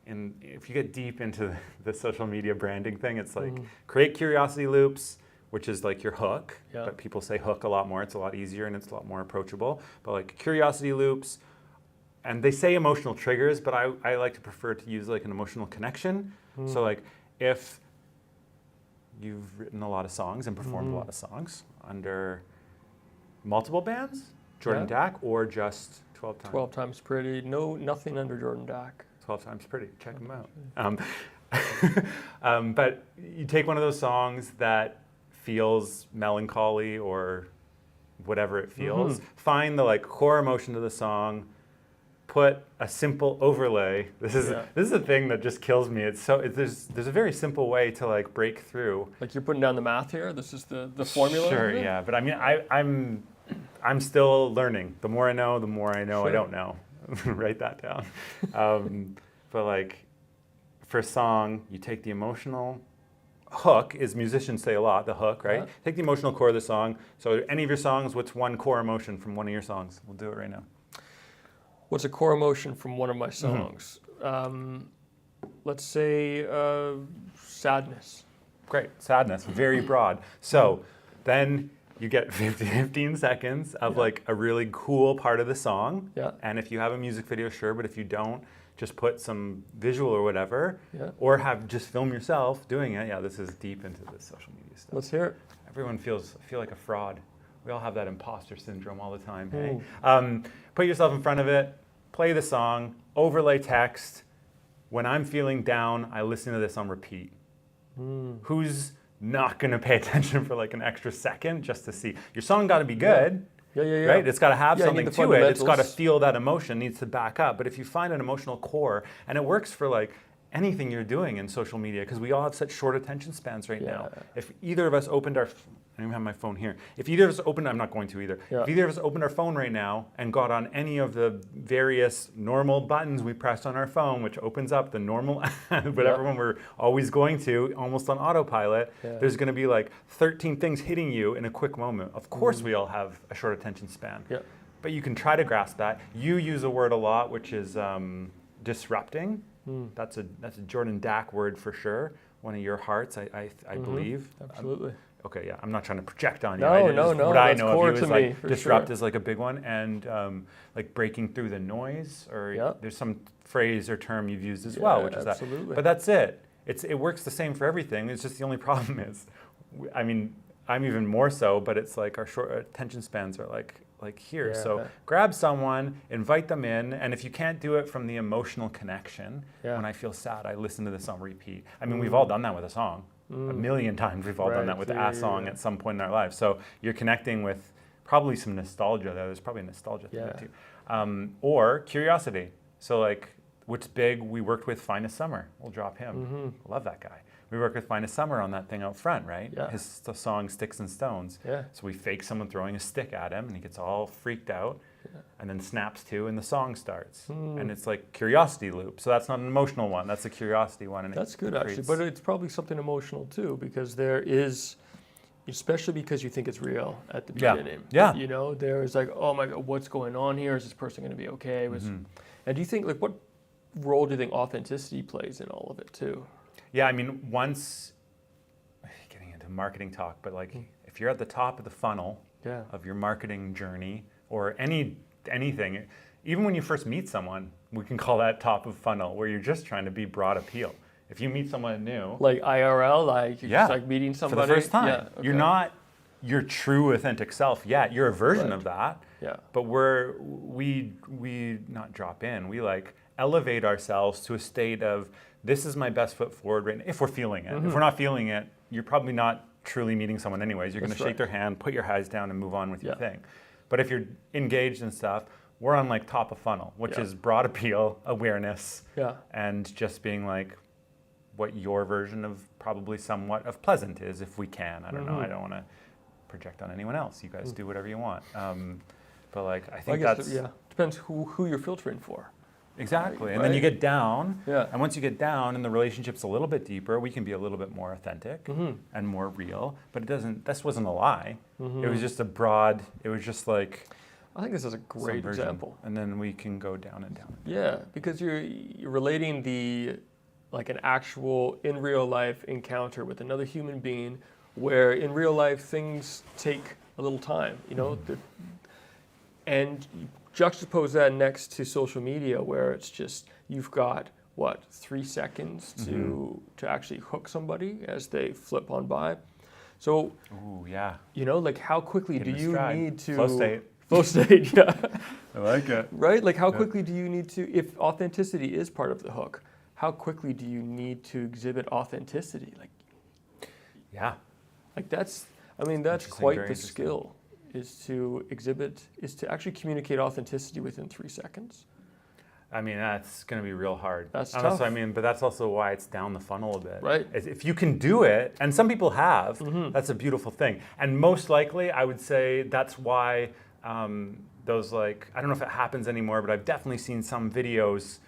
and if you get deep into the social media branding thing, it's like create curiosity loops, which is like your hook, but people say hook a lot more. It's a lot easier and it's a lot more approachable. But like curiosity loops, and they say emotional triggers, but I like to prefer to use like an emotional connection. So like if you've written a lot of songs and performed a lot of songs under multiple bands, Jordan Dack, or just 12 Times? 12 Times Pretty. No, nothing under Jordan Dack. 12 Times Pretty. Check them out. But you take one of those songs that feels melancholy or whatever it feels, find the like core emotion of the song, put a simple overlay. This is a thing that just kills me. There's a very simple way to like break through. Like you're putting down the math here. This is the formula. Sure, yeah. But I mean, I'm still learning. The more I know, I don't know. Write that down. But like for a song, you take the emotional hook, is musicians say a lot, the hook, right? Take the emotional core of the song. So any of your songs, what's one core emotion from one of your songs? We'll do it right now. What's a core emotion from one of my songs? Let's say sadness. Great, sadness, very broad. So then you get 15 seconds of like a really cool part of the song. And if you have a music video, sure, but if you don't, just put some visual or whatever, or just film yourself doing it. Yeah, this is deep into the social media stuff. Let's hear it. Everyone feel like a fraud. We all have that imposter syndrome all the time, hey? Put yourself in front of it, play the song, overlay text. When I'm feeling down, I listen to this on repeat. Who's not gonna pay attention for like an extra second just to see? Your song gotta be good, right? It's gotta have something to it. It's gotta feel that emotion, needs to back up. But if you find an emotional core, and it works for like anything you're doing in social media, because we all have such short attention spans right now. If either of us opened our, I don't even have my phone here. If either of us opened, I'm not going to either. If either of us opened our phone right now and got on any of the various normal buttons we press on our phone, which opens up the normal, whatever one we're always going to, almost on autopilot, there's going to be like 13 things hitting you in a quick moment. Of course we all have a short attention span. But you can try to grasp that. You use a word a lot, which is disrupting. That's a Jordan Dack word for sure. One of your hearts, I believe. Absolutely. Okay, yeah, I'm not trying to project on you. No. What I know of you is like disrupt sure. is like a big one, and like breaking through the noise, or there's some phrase or term you've used as well, which is absolutely. that. But that's it. It works the same for everything. It's just the only problem is, I mean, I'm even more so, but it's like our short attention spans are like here. Yeah. So grab someone, invite them in, and if you can't do it from the emotional connection, when I feel sad, I listen to this on repeat. I mean, we've all done that with a song. A million times we've all done that with a song at some point in our lives. So you're connecting with probably some nostalgia there. There's probably a nostalgia thing there too. Or curiosity. So like, what's big, we worked with Finest Summer. We'll drop him. Love that guy. We worked with Finest Summer on that thing out front, right? Yeah. The song Sticks and Stones. Yeah. So we fake someone throwing a stick at him and he gets all freaked out and then snaps to and the song starts. And it's like curiosity loop. So that's not an emotional one, that's a curiosity one. And that's good actually, but it's probably something emotional too, because there is, especially because you think it's real at the beginning. Yeah. You know, there's like, oh my God, what's going on here? Is this person going to be okay? And do you think, like, what role do you think authenticity plays in all of it too? Yeah, I mean, once, getting into marketing talk, but like if you're at the top of the funnel of your marketing journey or anything, even when you first meet someone, we can call that top of funnel, where you're just trying to be broad appeal. If you meet someone new. Like IRL, like you're just like meeting somebody. For the first time. Yeah, okay. You're not your true authentic self yet. You're a version of that. Yeah. But we not drop in, we like elevate ourselves to a state of, this is my best foot forward right now, if we're feeling it. If we're not feeling it, you're probably not truly meeting someone anyways. You're going to shake their hand, put your eyes down, and move on with your thing. But if you're engaged in stuff, we're on like top of funnel, which is broad appeal, awareness, and just being like what your version of probably somewhat of pleasant is, if we can. I don't know. I don't want to project on anyone else. You guys do whatever you want. But like, I think that's... depends who you're filtering for. Exactly. And then you get down, and once you get down and the relationship's a little bit deeper, we can be a little bit more authentic and more real. But this wasn't a lie. It was just it was just like... I think this is a great example. And then we can go down and down. Yeah, because you're relating like an actual, in real life encounter with another human being, where in real life things take a little time, you know? And you juxtapose that next to social media, where it's just, you've got, 3 seconds to actually hook somebody as they flip on by. So, you know, like how quickly do you need to... Flow state, yeah. I like it. Right? Like how quickly do you need to, if authenticity is part of the hook, how quickly do you need to exhibit authenticity? Like, like that's quite the skill, is to actually communicate authenticity within 3 seconds. I mean, that's going to be real hard. That's tough. I mean, but that's also why it's down the funnel a bit. Right. If you can do it, and some people have, that's a beautiful thing. And most likely, I would say that's why those, like, I don't know if it happens anymore, but I've definitely seen some videos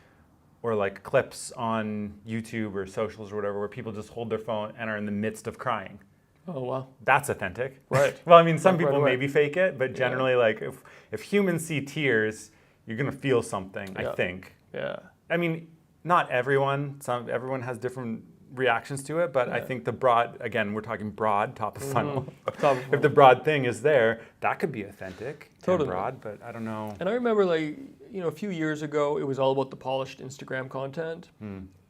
or like clips on YouTube or socials or whatever, where people just hold their phone and are in the midst of crying. Oh, wow. That's authentic. Right. Well, I mean, some people maybe fake it, but generally, like, if humans see tears, you're going to feel something, I think. Yeah. I mean, not everyone. Everyone has different reactions to it, but I think the broad, again, we're talking broad, top of funnel. If the broad thing is there, that could be authentic and broad, but I don't know. And I remember, like, you know, a few years ago, it was all about the polished Instagram content.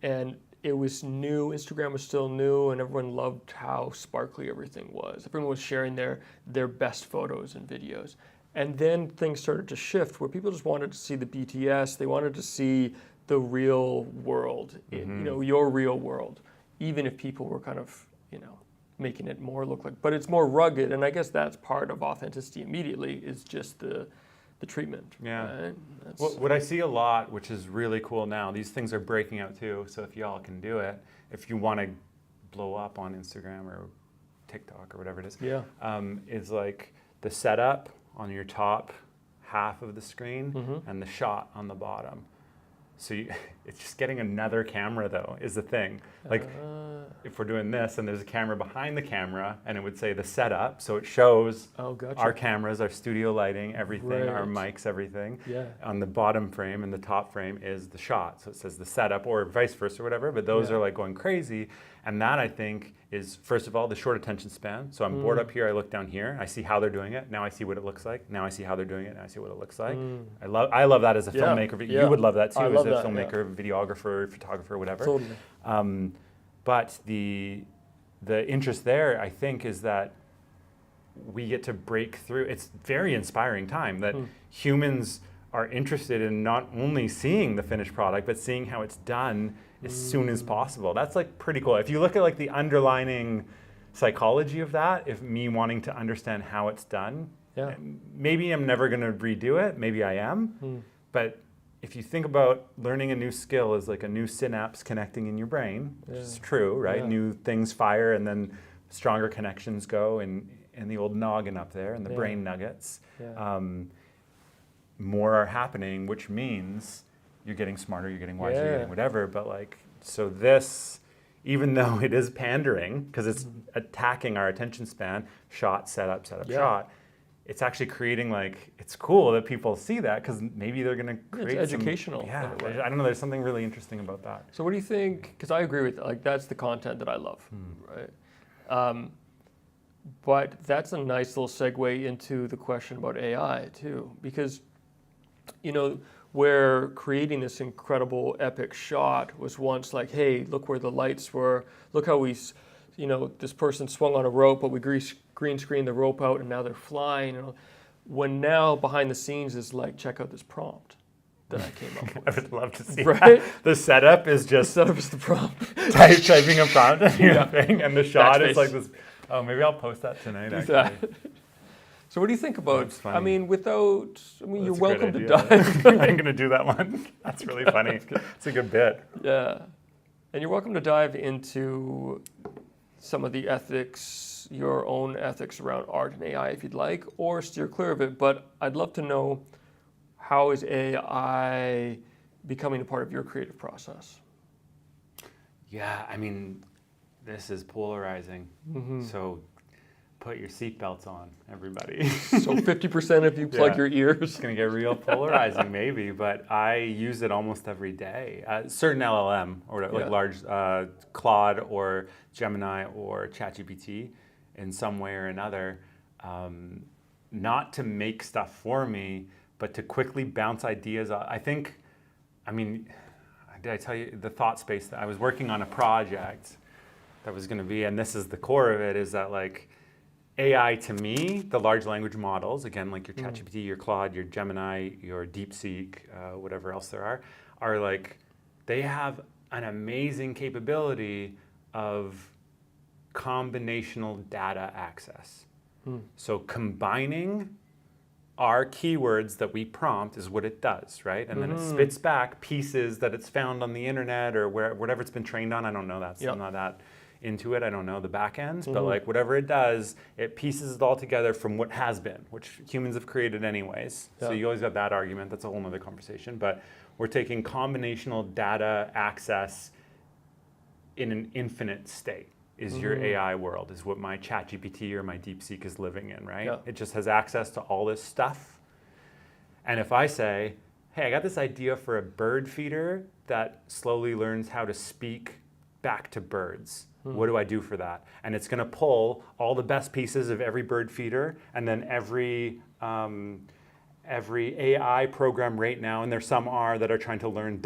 And it was new, Instagram was still new, and everyone loved how sparkly everything was. Everyone was sharing their best photos and videos. And then things started to shift, where people just wanted to see the BTS, they wanted to see the real world, you know, your real world, even if people were kind of, you know, making it more look like, but it's more rugged, and I guess that's part of authenticity immediately, is just the treatment. Yeah. Right? What I see a lot, which is really cool now, these things are breaking out too, so if y'all can do it, if you want to blow up on Instagram or TikTok or whatever it is, is like the setup on your top half of the screen and the shot on the bottom. So it's just getting another camera, though, is the thing. Like, if we're doing this and there's a camera behind the camera, and it would say the setup, so it shows our cameras, our studio lighting, everything, our mics, everything. On the bottom frame, and the top frame is the shot. So it says the setup, or vice versa, or whatever, but those are like going crazy. And that, I think, is, first of all, the short attention span. So I'm bored up here, I look down here, I see how they're doing it, now I see what it looks like, now I see how they're doing it, now I see what it looks like. I love that as a filmmaker. You would love that too, as a filmmaker, videographer, photographer, whatever. Totally. But the interest there, I think, is that we get to break through. It's very inspiring time that humans are interested in not only seeing the finished product, but seeing how it's done as soon as possible. That's like pretty cool. If you look at like the underlining psychology of that, if me wanting to understand how it's done, maybe I'm never going to redo it. Maybe I am. But if you think about learning a new skill as like a new synapse connecting in your brain, which is true, right? Yeah. New things fire and then stronger connections go in the old noggin up there and the brain nuggets. More are happening, which means you're getting smarter, you're getting wiser, you're getting whatever. But like, so this, even though it is pandering, because it's attacking our attention span, shot, setup, shot, it's actually creating like, it's cool that people see that because maybe they're going to create it's educational. I don't know, there's something really interesting about that. So what do you think, because I agree with that, like that's the content that I love, right? But that's a nice little segue into the question about AI too, because, you know, where creating this incredible epic shot was once like, hey, look where the lights were, look how we, you know, this person swung on a rope, but we green screened the rope out and now they're flying. You know, when now behind the scenes is like, check out this prompt that I came up with. I would love to see right? that. The setup is just the setup is the prompt. typing a prompt and the shot is like this. Oh, maybe I'll post that tonight, actually. So what do you think about, I mean, you're welcome to dive. I'm going to do that one. That's really funny. It's a good bit. Yeah. And you're welcome to dive into some of the ethics, your own ethics around art and AI if you'd like, or steer clear of it. But I'd love to know, how is AI becoming a part of your creative process? Yeah, I mean, this is polarizing. So put your seatbelts on, everybody. So 50% of you plug your ears. It's going to get real polarizing maybe, but I use it almost every day. Certain LLM, or like large Claude or Gemini or ChatGPT in some way or another, not to make stuff for me, but to quickly bounce ideas. Did I tell you the thought space that I was working on a project that was going to be, and this is the core of it, is that like, AI to me, the large language models, again, like your ChatGPT, your Claude, your Gemini, your DeepSeek, whatever else there are like, they have an amazing capability of combinational data access. So combining our keywords that we prompt is what it does, right? And then it spits back pieces that it's found on the internet or whatever it's been trained on. I don't know that. I'm not that into it. I don't know the back ends, but like whatever it does, it pieces it all together from what has been, which humans have created anyways. So you always got that argument. That's a whole nother conversation. But we're taking combinational data access in an infinite state. Is your AI world, is what my ChatGPT or my DeepSeek is living in, right? It just has access to all this stuff. And if I say, hey, I got this idea for a bird feeder that slowly learns how to speak back to birds. What do I do for that? And it's going to pull all the best pieces of every bird feeder and then every AI program right now, and there's some that are trying to learn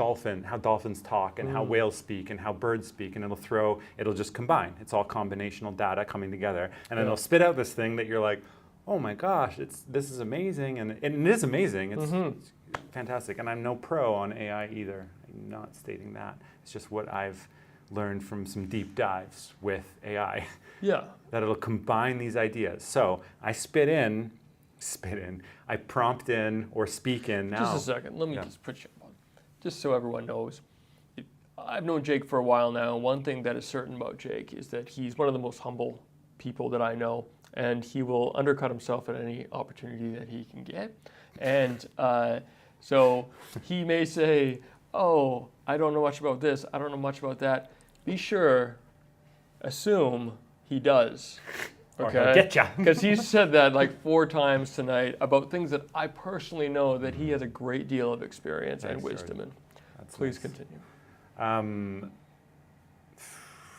how dolphins talk and how whales speak and how birds speak, and it'll just combine. It's all combinational data coming together. And then it'll spit out this thing that you're like, oh my gosh, this is amazing. And it is amazing. It's fantastic. And I'm no pro on AI either. I'm not stating that. It's just what I've learned from some deep dives with AI. That it'll combine these ideas. So I I prompt in or speak in now. Just a second, let me just put you on. Just so everyone knows, I've known Jake for a while now. One thing that is certain about Jake is that he's one of the most humble people that I know, and he will undercut himself at any opportunity that he can get. And so he may say, oh, I don't know much about this, I don't know much about that. Be sure, assume he does. Okay? Or he'll get ya. Because he's said that like 4 times tonight about things that I personally know that he has a great deal of experience and wisdom in. Please continue.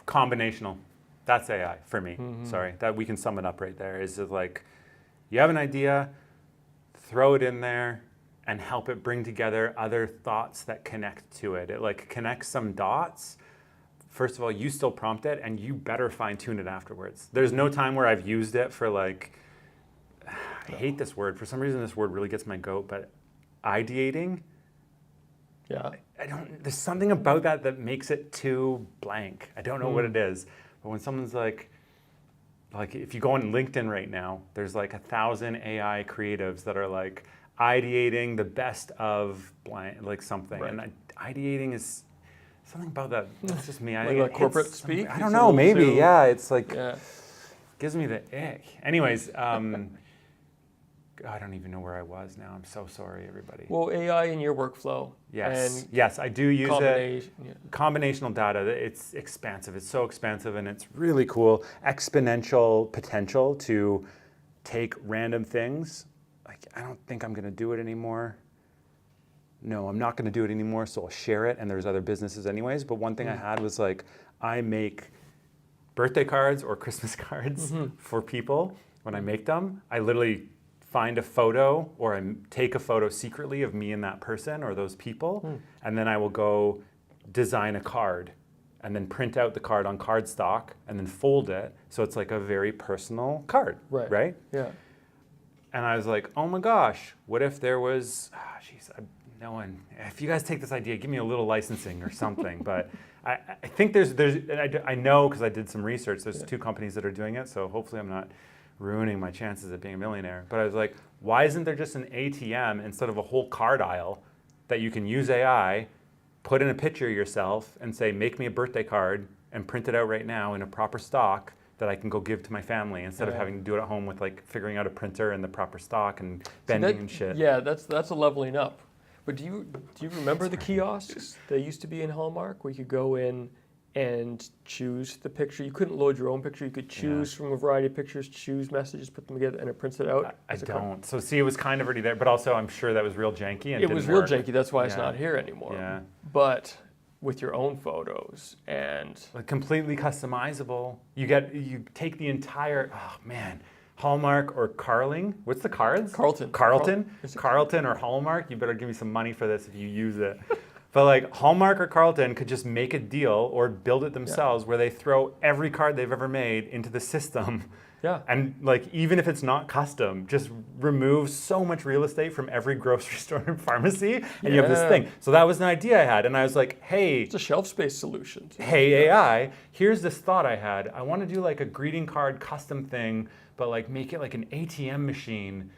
Combinational. That's AI for me. Sorry, that we can sum it up right there. Is it like, you have an idea, throw it in there, and help it bring together other thoughts that connect to it. It like connects some dots. First of all, you still prompt it, and you better fine tune it afterwards. There's no time where I've used it for like, I hate this word. For some reason, this word really gets my goat, but ideating, Yeah. I don't, there's something about that makes it too blank. I don't know what it is. But when someone's like if you go on LinkedIn right now, there's like 1,000 AI creatives that are like ideating the best of blank, like something. Right. And ideating is something about that. That's just me. I Like think corporate speak? I don't know. Maybe. Yeah. It's like gives me the ick. Anyways, I don't even know where I was now. I'm so sorry, everybody. Well, AI in your workflow. Yes. And yes, I do use it. yeah. Combinational data, it's expansive. It's so expansive and it's really cool. Exponential potential to take random things. Like, I don't think I'm going to do it anymore. No, I'm not going to do it anymore, so I'll share it. And there's other businesses anyways. But one thing I had was like, I make birthday cards or Christmas cards for people. When I make them, I literally find a photo or I take a photo secretly of me and that person or those people, and then I will go design a card and then print out the card on cardstock and then fold it so it's like a very personal card, right? Yeah. And I was like, oh my gosh, what if there was, no one, if you guys take this idea, give me a little licensing or something. But I think I know because I did some research, there's 2 companies that are doing it, so hopefully I'm not ruining my chances of being a millionaire. But I was like, why isn't there just an ATM instead of a whole card aisle that you can use AI, put in a picture of yourself and say, make me a birthday card and print it out right now in a proper stock that I can go give to my family instead of having to do it at home with like figuring out a printer and the proper stock and bending and shit. Yeah, that's a leveling up. But do you remember the kiosks that used to be in Hallmark where you could go in and choose the picture? You couldn't load your own picture. You could choose from a variety of pictures, choose messages, put them together, and it prints it out. I don't. So see, it was kind of already there, but also I'm sure that was real janky and it was real work. janky. That's why it's not here anymore. Yeah. But with your own photos and like completely customizable. You take the entire Hallmark or Carling. What's the cards? Carlton. Carlton or Hallmark. You better give me some money for this if you use it. But like Hallmark or Carlton could just make a deal or build it themselves where they throw every card they've ever made into the system. Yeah. And like even if it's not custom, just remove so much real estate from every grocery store and pharmacy and you have this thing. So that was an idea I had and I was like, hey. It's a shelf space solution. Hey AI, here's this thought I had. I want to do like a greeting card custom thing, but like make it like an ATM machine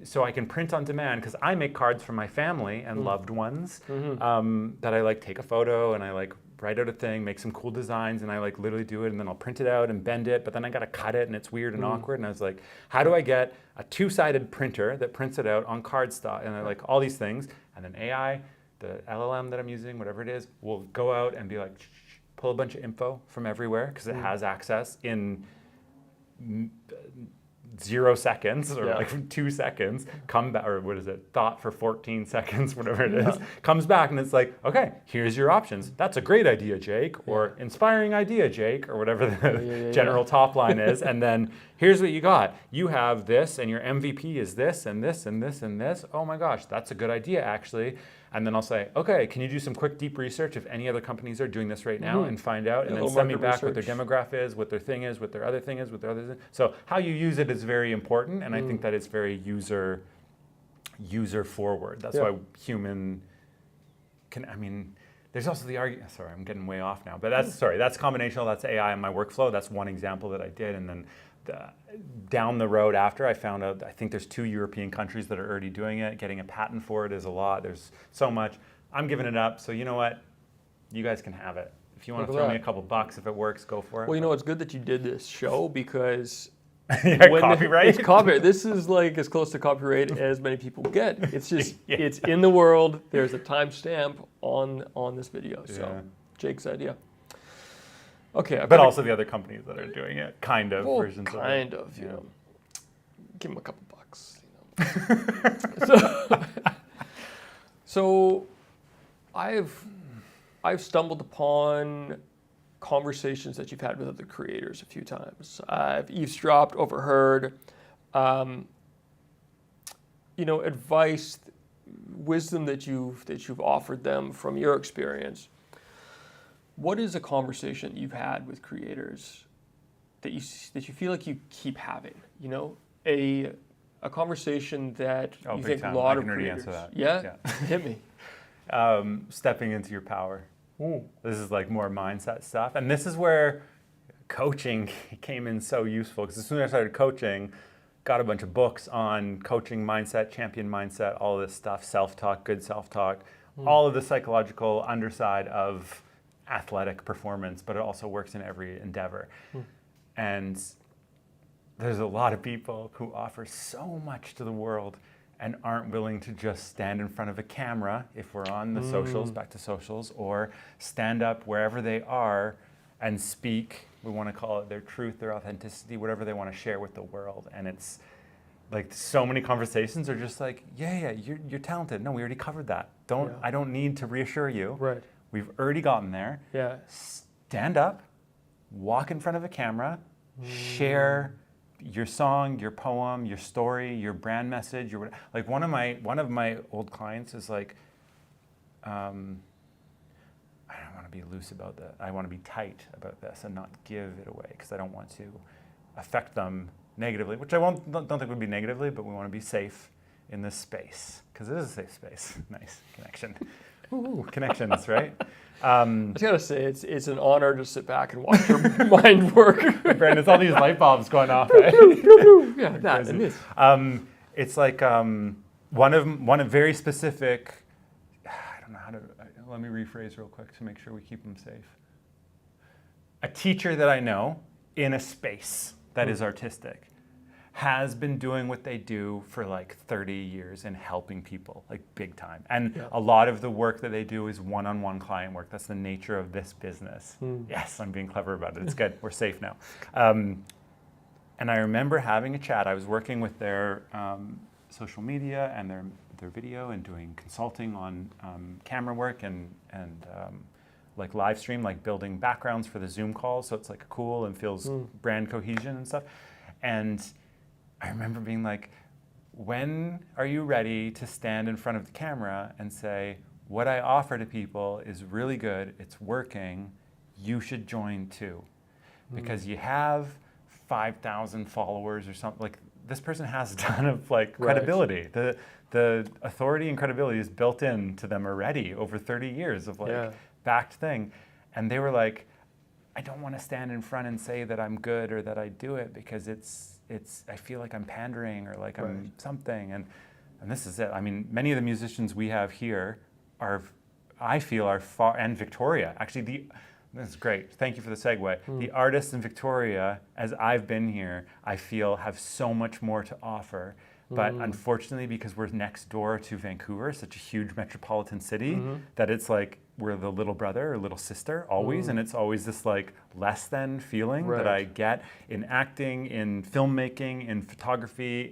so I can print on demand because I make cards for my family and loved ones that I like take a photo and I like write out a thing, make some cool designs and I like literally do it and then I'll print it out and bend it, but then I got to cut it and it's weird and awkward. And I was like, how do I get a 2-sided printer that prints it out on cardstock and I like all these things and then AI, the LLM that I'm using, whatever it is, will go out and be like, pull a bunch of info from everywhere because it has access in 0 seconds or like 2 seconds, come back, or what is it, thought for 14 seconds, whatever it is, comes back and it's like, okay, here's your options. That's a great idea, Jake, or inspiring idea, Jake, or whatever the general top line is. And then here's what you got. You have this and your MVP is this and this and this and this. Oh my gosh, that's a good idea actually. And then I'll say, okay, can you do some quick deep research if any other companies are doing this right now and find out and then send me back what their demographic is, what their thing is, what their other thing is, what their other thing. So how you use it is very important and I think that it's very user forward. That's why human can, there's also the argument, sorry, I'm getting way off now, but that's combinational, that's AI in my workflow. That's one example that I did. And then down the road after I found out, I think there's 2 European countries that are already doing it. Getting a patent for it is a lot. There's so much. I'm giving it up. So you know what? You guys can have it. If you want to throw me a couple bucks, if it works, go for it. Well, you know, it's good that you did this show because copyright. It's copyright. This is like as close to copyright as many people get. It's just it's in the world. There's a timestamp on this video. So Jake's idea. Okay, but also the other companies that are doing it, versions of it. You know, give them a couple bucks. You know. So I've stumbled upon conversations that you've had with other creators a few times. I've eavesdropped, overheard, advice, wisdom that you've offered them from your experience. What is a conversation you've had with creators that you feel like you keep having, a conversation that you big think time. a lot I of can already creators. answer that. Yeah? Hit me. Stepping into your power. Ooh. This is like more mindset stuff. And this is where coaching came in so useful, because as soon as I started coaching, got a bunch of books on coaching mindset, champion mindset, all of this stuff, self-talk, good self-talk, all of the psychological underside of athletic performance, but it also works in every endeavor. And there's a lot of people who offer so much to the world and aren't willing to just stand in front of a camera, if we're on the socials, back to socials, or stand up wherever they are and speak. We want to call it their truth, their authenticity, whatever they want to share with the world. And it's like so many conversations are just like, yeah, you're talented. No, we already covered that. I don't need to reassure you. Right. We've already gotten there. Yeah. Stand up, walk in front of a camera, share your song, your poem, your story, your brand message. Like one of my old clients is like, I don't want to be loose about that. I want to be tight about this and not give it away, because I don't want to affect them negatively, which don't think would be negatively, but we want to be safe in this space, because it is a safe space. Nice connection. Ooh, connections, right? I just gotta say, it's an honor to sit back and watch your mind work. Brandon, it's all these light bulbs going off, right? Yeah, that and this. It's like one of very specific. I don't know how to. Let me rephrase real quick to make sure we keep them safe. A teacher that I know in a space that is artistic has been doing what they do for like 30 years and helping people, like big time. And a lot of the work that they do is one-on-one client work. That's the nature of this business. Yes, I'm being clever about it. It's good. We're safe now. And I remember having a chat. I was working with their social media and their video and doing consulting on camera work and like live stream, like building backgrounds for the Zoom calls. So it's like cool and feels brand cohesion and stuff. And I remember being like, when are you ready to stand in front of the camera and say, what I offer to people is really good, it's working, you should join too. Because you have 5,000 followers or something. Like, this person has a ton of like credibility. The authority and credibility is built into them already over 30 years of like backed thing. And they were like, I don't want to stand in front and say that I'm good or that I do it, because I feel like I'm pandering or like I'm something. And this is it. I mean, many of the musicians we have here I feel are far, and Victoria, actually this is great. Thank you for the segue. The artists in Victoria, as I've been here, I feel have so much more to offer. But unfortunately, because we're next door to Vancouver, such a huge metropolitan city, that it's like we're the little brother or little sister always, and it's always this like less than feeling that I get in acting, in filmmaking, in photography,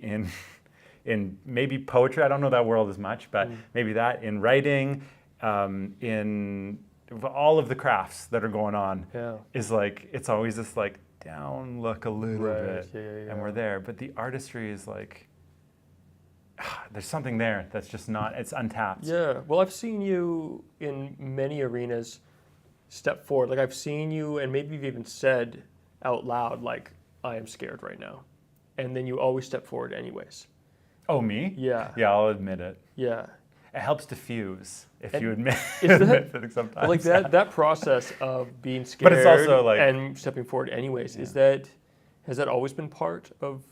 in maybe poetry. I don't know that world as much, but maybe that, in writing, in all of the crafts that are going on, is like, it's always this like down look a little bit, and we're there. But the artistry is like, there's something there that's just not, it's untapped. Yeah, well, I've seen you in many arenas step forward. Like, I've seen you, and maybe you've even said out loud, like, I am scared right now. And then you always step forward anyways. Oh, me? Yeah. Yeah, I'll admit it. Yeah. It helps diffuse if you admit, that, it sometimes. Well, like that process of being scared but it's also like, and stepping forward anyways, has that always been part of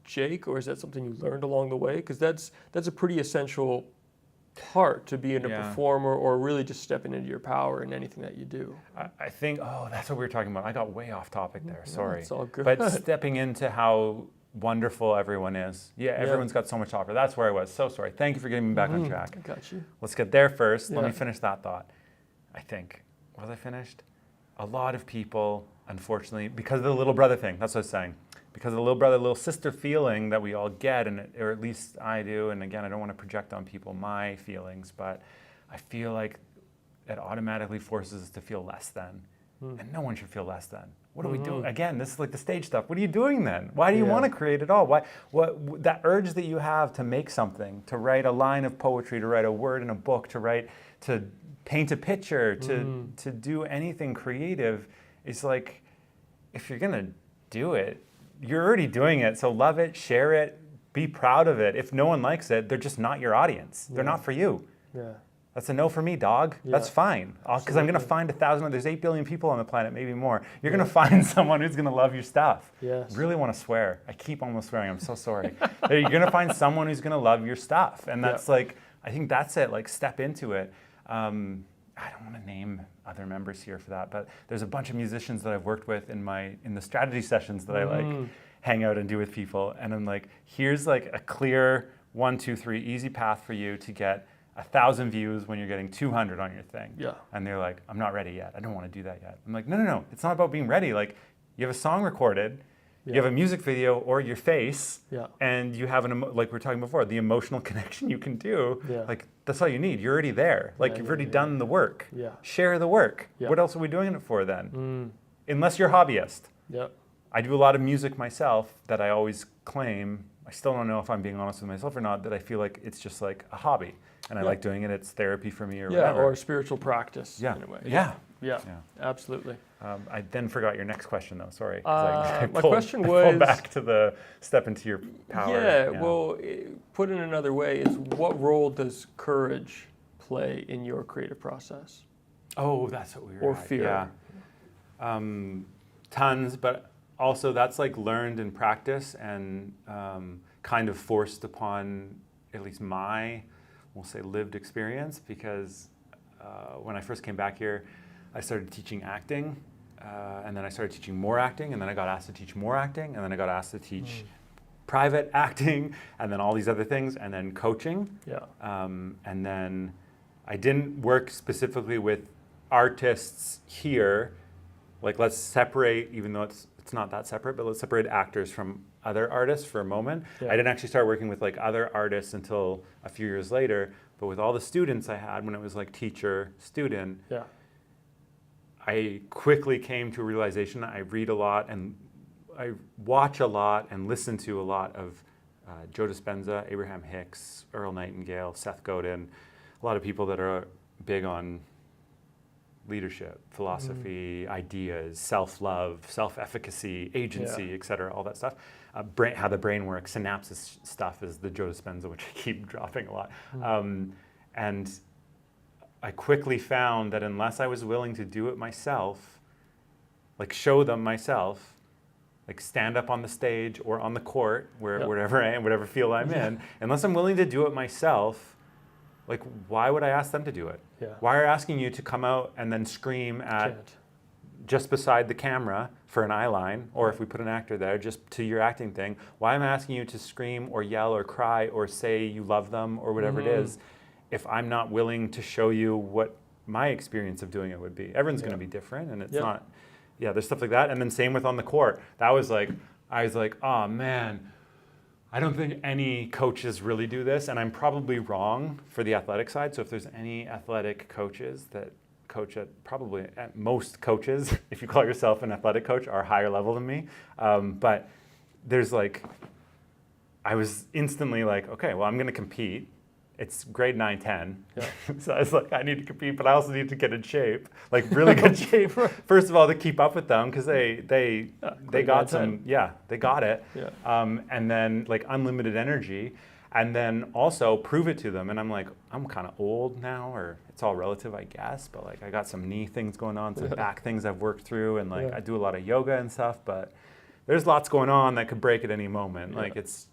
Jake, or is that something you learned along the way? Because that's a pretty essential part to being a performer, or really just stepping into your power in anything that you do. I think, that's what we were talking about. I got way off topic there, sorry. It's all good. But stepping into how wonderful everyone is. Everyone's got so much to offer. That's where I was. So sorry. Thank you for getting me back on track. I got you. Let's get there first. Let me finish that thought. I think, was I finished? A lot of people, unfortunately, because of the little brother thing, that's what I was saying. Because of the little brother, little sister feeling that we all get, or at least I do, and again, I don't want to project on people my feelings, but I feel like it automatically forces us to feel less than. And no one should feel less than. What are we doing? Again, this is like the stage stuff. What are you doing then? Why do you want to create at all? What that urge that you have to make something, to write a line of poetry, to write a word in a book, to paint a picture, to do anything creative, is like, if you're gonna do it, you're already doing it, so love it, share it, be proud of it. If no one likes it, they're just not your audience. They're not for you. Yeah. That's a no for me, dog. Yeah. That's fine. Because I'm going to find 1,000, there's 8 billion people on the planet, maybe more. You're going to find someone who's going to love your stuff. Yes. Really want to swear. I keep almost swearing. I'm so sorry. You're going to find someone who's going to love your stuff. And that's like, I think that's it. Like, step into it. I don't want to name other members here for that, but there's a bunch of musicians that I've worked with in the strategy sessions that I like hang out and do with people. And I'm like, here's like a clear 1, 2, 3 easy path for you to get 1,000 views when you're getting 200 on your thing. Yeah. And they're like, I'm not ready yet. I don't want to do that yet. I'm like, no. It's not about being ready. Like, you have a song recorded, you have a music video or your face, and you have like we were talking before, the emotional connection you can do. Yeah. Like, that's all you need. You're already there. Like, you've already done the work. Yeah. Share the work. Yeah. What else are we doing it for then? Unless you're a hobbyist. Yeah. I do a lot of music myself that I always claim, I still don't know if I'm being honest with myself or not, that I feel like it's just like a hobby. And I like doing it. It's therapy for me or whatever. Or spiritual practice in a way. Yeah, absolutely. I then forgot your next question though, sorry. My question was... I pulled back to the step into your power. Well, put in another way, is what role does courage play in your creative process? Oh, that's what we were Or fear. Yeah. Tons, but also that's like learned in practice and kind of forced upon at least my, we'll say, lived experience, because when I first came back here, I started teaching acting, and then I started teaching more acting, and then I got asked to teach more acting, and then I got asked to teach private acting, and then all these other things, and then coaching. Yeah. And then I didn't work specifically with artists here. Like, let's separate, even though it's not that separate, but let's separate actors from other artists for a moment. Yeah. I didn't actually start working with like other artists until a few years later, but with all the students I had when it was like teacher, student, I quickly came to a realization. I read a lot and I watch a lot and listen to a lot of Joe Dispenza, Abraham Hicks, Earl Nightingale, Seth Godin, a lot of people that are big on leadership, philosophy, ideas, self-love, self-efficacy, agency, et cetera, all that stuff. How the brain works, synapses stuff is the Joe Dispenza, which I keep dropping a lot. And I quickly found that unless I was willing to do it myself, like show them myself, like stand up on the stage or on the court, wherever I am, whatever field I'm in, unless I'm willing to do it myself, like, why would I ask them to do it? Yeah. Why are asking you to come out and then scream at just beside the camera for an eye line, or if we put an actor there, just to your acting thing? Why am I asking you to scream or yell or cry or say you love them or whatever it is, if I'm not willing to show you what my experience of doing it would be? Everyone's going to be different, and it's not, there's stuff like that. And then same with on the court. That was like, I was like, oh man, I don't think any coaches really do this, and I'm probably wrong for the athletic side. So if there's any athletic coaches that coach at most coaches, if you call yourself an athletic coach, are higher level than me. But there's like, I was instantly like, okay, well, I'm going to compete. It's grade 9, 10. So I was like, I need to compete, but I also need to get in shape, like really good shape. First of all, to keep up with them, because they got some, they got it. And then like unlimited energy, and then also prove it to them. And I'm like, I'm kind of old now, or it's all relative, I guess, but like I got some knee things going on, some back things I've worked through, and like I do a lot of yoga and stuff, but there's lots going on that could break at any moment. Like it's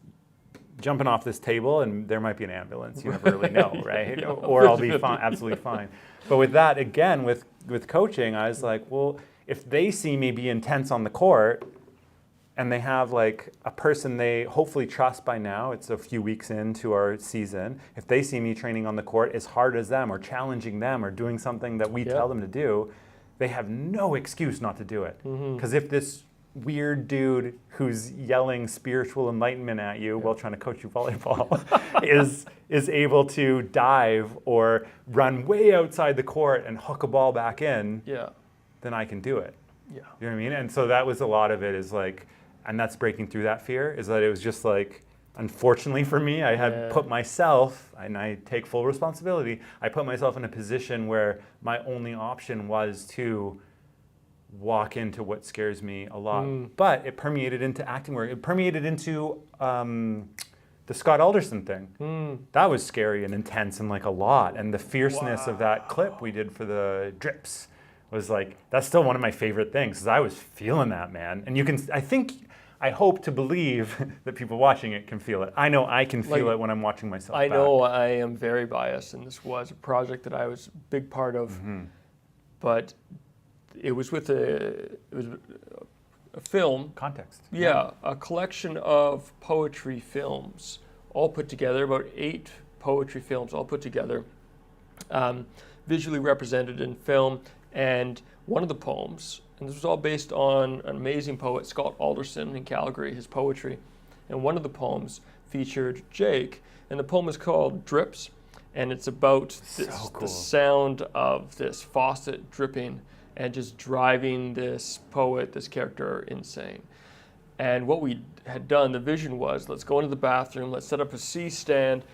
jumping off this table and there might be an ambulance. You never really know, right? Or I'll be fine, absolutely fine. But with that, again, with coaching, I was like, well, if they see me be intense on the court and they have like a person they hopefully trust by now, it's a few weeks into our season, if they see me training on the court as hard as them or challenging them or doing something that we tell them to do, they have no excuse not to do it. Because if this weird dude who's yelling spiritual enlightenment at you while trying to coach you volleyball is able to dive or run way outside the court and hook a ball back in, then I can do it. You know what I mean? And so that was a lot of it, is like, and that's breaking through that fear, is that it was just like, unfortunately for me, I had put myself, and I take full responsibility, I put myself in a position where my only option was to walk into what scares me a lot. But it permeated into acting work. It permeated into the Scott Alderson thing. That was scary and intense and like a lot. And the fierceness of that clip we did for the drips was like, that's still one of my favorite things, because I was feeling that, man. And you can, I hope to believe that people watching it can feel it. I know I can feel it when I'm watching myself I back. know I am very biased, and this was a project that I was a big part of, but it was with a film. Context. Yeah, a collection of poetry films, all put together, about 8 poetry films all put together, visually represented in film. And one of the poems, and this was all based on an amazing poet, Scott Alderson in Calgary, his poetry. And one of the poems featured Jake, and the poem is called Drips, and it's about this, the sound of this faucet dripping and just driving this poet, this character, insane. And what we had done, the vision was, let's go into the bathroom, let's set up a C-stand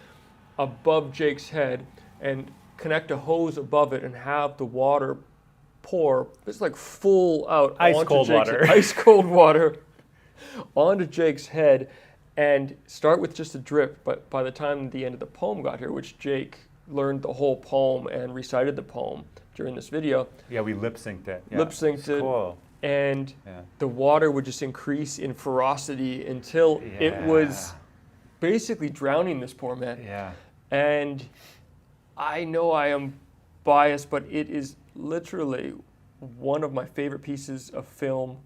above Jake's head and connect a hose above it and have the water pour, it's like full out ice cold water. Ice cold water onto Jake's head, and start with just a drip. But by the time the end of the poem got here, which Jake learned the whole poem and recited the poem during this video. Yeah, we lip synced it. Yeah. Lip synced it. Cool. And the water would just increase in ferocity until it was basically drowning this poor man. Yeah. And I know I am biased, but it is literally one of my favorite pieces of film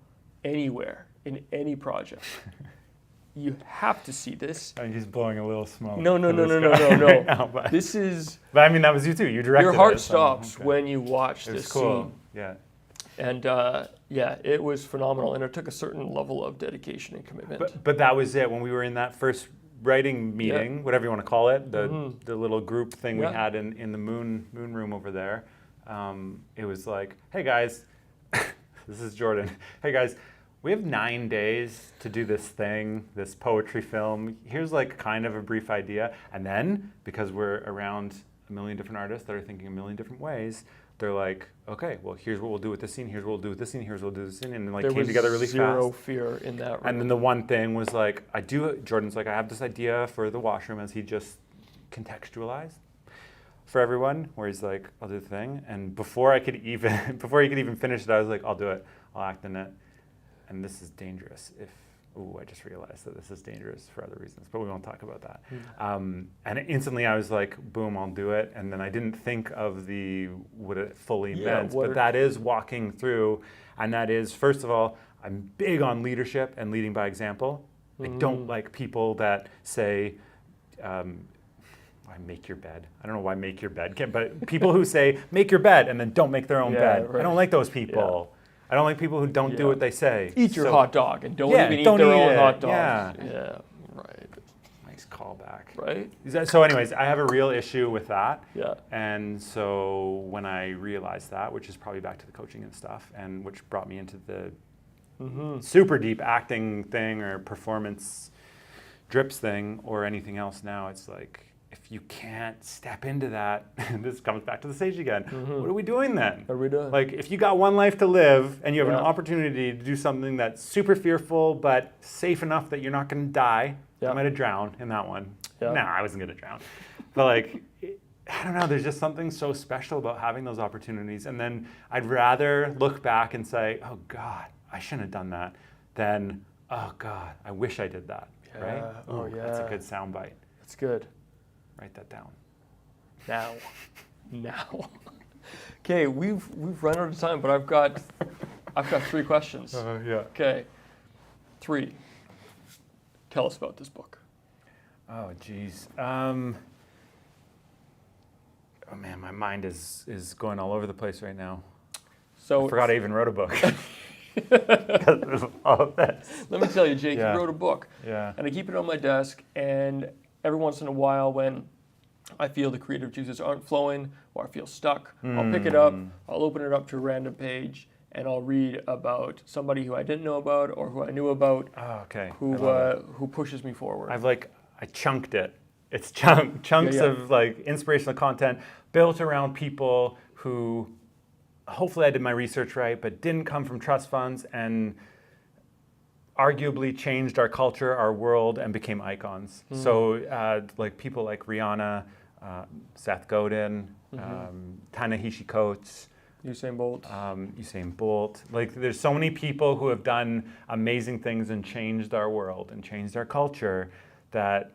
anywhere, in any project. You have to see this. I'm just blowing a little smoke. No. Right now, but This is... But I mean, that was you too. You directed it. Your heart So, stops when you watch this cool. scene. Yeah. And yeah, it was phenomenal, and it took a certain level of dedication and commitment. But that was it. When we were in that first writing meeting, whatever you want to call it, the little group thing we had in the moon room over there, it was like, hey guys, this is Jordan. Hey guys, we have 9 days to do this thing, this poetry film. Here's like kind of a brief idea. And then, because we're around a million different artists that are thinking a million different ways, they're like, okay, well, here's what we'll do with this scene, here's what we'll do with this scene, here's what we'll do with this scene, and like there came together really zero fast. fear in that room. And then the one thing was like, Jordan's like, I have this idea for the washroom, as he just contextualized for everyone, where he's like, I'll do the thing. And before he could even finish it, I was like, I'll do it, I'll act in it. And this is dangerous I just realized that this is dangerous for other reasons, but we won't talk about that. And instantly I was like, boom, I'll do it. And then I didn't think of what it fully meant, but that is walking through. And that is, first of all, I'm big on leadership and leading by example. I don't like people that say, why make your bed? I don't know why make your bed, but people who say, make your bed, and then don't make their own bed. Right. I don't like those people. I don't like people who don't do what they say. Eat your hot dog and don't even eat their own hot dog. Yeah, right. Nice callback. Right? So anyways, I have a real issue with that. Yeah. And so when I realized that, which is probably back to the coaching and stuff, and which brought me into the super deep acting thing or performance drips thing or anything else now, it's like, if you can't step into that, this comes back to the stage again. What are we doing then? Are we doing? Like, if you got one life to live and you have an opportunity to do something that's super fearful but safe enough that you're not going to die. I might have drowned in that one. No, I wasn't going to drown. But like, I don't know, there's just something so special about having those opportunities. And then I'd rather look back and say, oh God, I shouldn't have done that, than, oh God, I wish I did that. Right? Oh, yeah. That's a good soundbite. That's good. Write that down. Now. Okay, we've run out of time, but I've got 3 questions. Yeah. Okay. 3. Tell us about this book. Oh, geez. Oh man, my mind is going all over the place right now. So I forgot I even wrote a book. Because of all of this. Let me tell you, Jake, you wrote a book. Yeah. And I keep it on my desk, and every once in a while when I feel the creative juices aren't flowing or I feel stuck, I'll pick it up, I'll open it up to a random page, and I'll read about somebody who I didn't know about or who I knew about, who pushes me forward. I chunked it. It's chunks of like inspirational content built around people who hopefully I did my research right, but didn't come from trust funds and arguably changed our culture, our world, and became icons. So like people like Rihanna, Seth Godin, Ta-Nehisi Coates, Usain Bolt. Like there's so many people who have done amazing things and changed our world and changed our culture that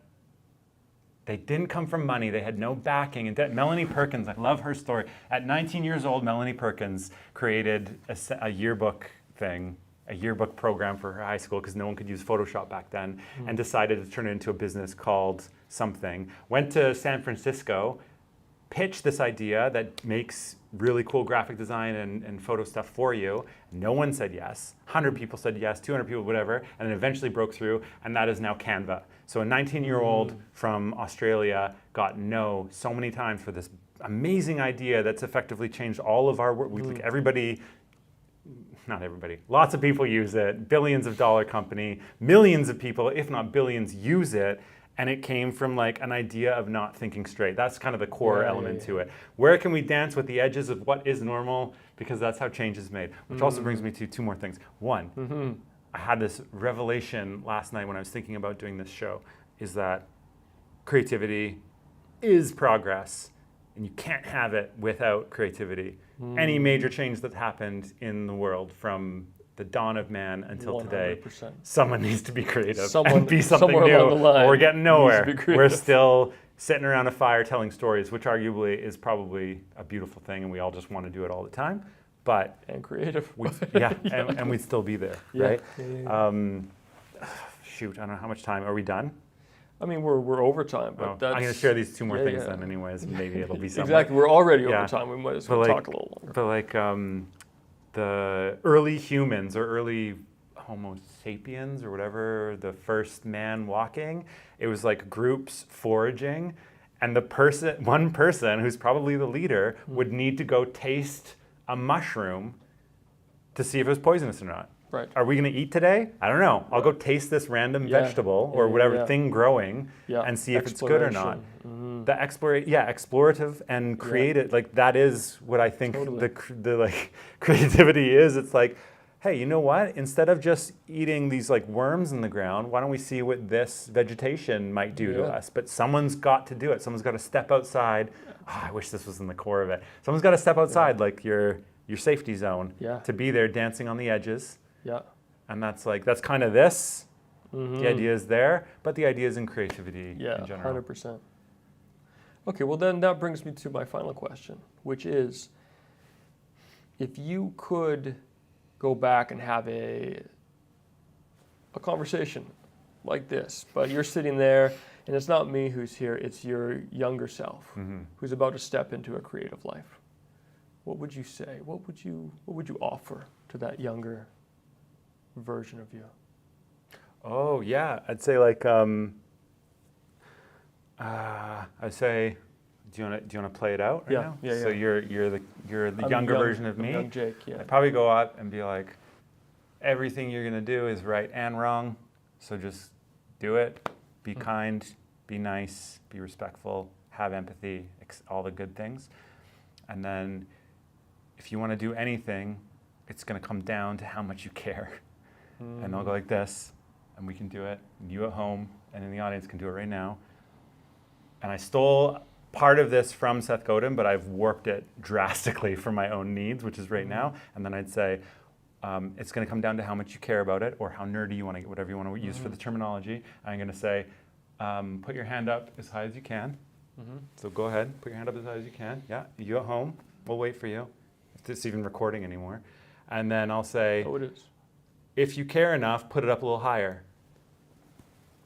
they didn't come from money. They had no backing. And Melanie Perkins, I love her story. At 19 years old, Melanie Perkins created a yearbook thing, a yearbook program for her high school because no one could use Photoshop back then, and decided to turn it into a business called something. Went to San Francisco, pitched this idea that makes really cool graphic design and photo stuff for you. No one said yes. 100 people said yes, 200 people, whatever, and then eventually broke through, and that is now Canva. So a 19-year-old from Australia got no so many times for this amazing idea that's effectively changed all of our work. Like everybody, not everybody, lots of people use it, billions of dollar company, millions of people, if not billions, use it. And it came from like an idea of not thinking straight. That's kind of the core element to it. Where can we dance with the edges of what is normal? Because that's how change is made. Which also brings me to two more things. One, I had this revelation last night when I was thinking about doing this show, is that creativity is progress. And you can't have it without creativity. Any major change that's happened in the world from the dawn of man until 100%. today, someone needs to be creative Someone- and be something somewhere new, along the line or we're getting nowhere. needs to be We're creative. still sitting around a fire telling stories, which arguably is probably a beautiful thing, and we all just want to do it all the time. But And creative. and we'd still be there, right? Shoot, I don't know how much time. Are we done? I mean, we're over time, but Oh, that's... I'm going to share these two more yeah, things yeah. then, anyways. Maybe it'll be something. Exactly, we're already Yeah. over time. We might as But well like- talk a little longer. But like the early humans or early Homo sapiens or whatever, the first man walking, it was like groups foraging, and one person who's probably the leader would need to go taste a mushroom to see if it was poisonous or not. Right. Are we going to eat today? I don't know. I'll go taste this random vegetable or whatever thing growing and see if it's good or not. The explorative and creative, like that is what I think the like creativity is. It's like, hey, you know what? Instead of just eating these like worms in the ground, why don't we see what this vegetation might do to us? But someone's got to do it. Someone's got to step outside. Oh, I wish this was in the core of it. Someone's got to step outside, like your safety zone, to be there dancing on the edges. Yeah. And that's kind of this. The idea is there, but the idea is in creativity in general. 100%. Okay, well then that brings me to my final question, which is, if you could go back and have a conversation like this, but you're sitting there, and it's not me who's here, it's your younger self who's about to step into a creative life. What would you say? What would you offer to that younger version of you? Oh yeah, I'd say like I'd say, do you want to play it out right now? Yeah. So you're the I'm younger young- version of I'm me. young Jake, yeah. I'd probably go out and be like, everything you're gonna do is right and wrong, so just do it. Be kind, be nice, be respectful, have empathy, all the good things. And then, if you want to do anything, it's gonna come down to how much you care. And I'll go like this, and we can do it. And you at home and in the audience can do it right now. And I stole part of this from Seth Godin, but I've warped it drastically for my own needs, which is right now. And then I'd say, it's going to come down to how much you care about it, or how nerdy you want to get, whatever you want to use for the terminology. I'm going to say, put your hand up as high as you can. So go ahead, put your hand up as high as you can. Yeah, you at home, we'll wait for you, if it's even recording anymore. And then I'll say, Oh, it is. if you care enough, put it up a little higher.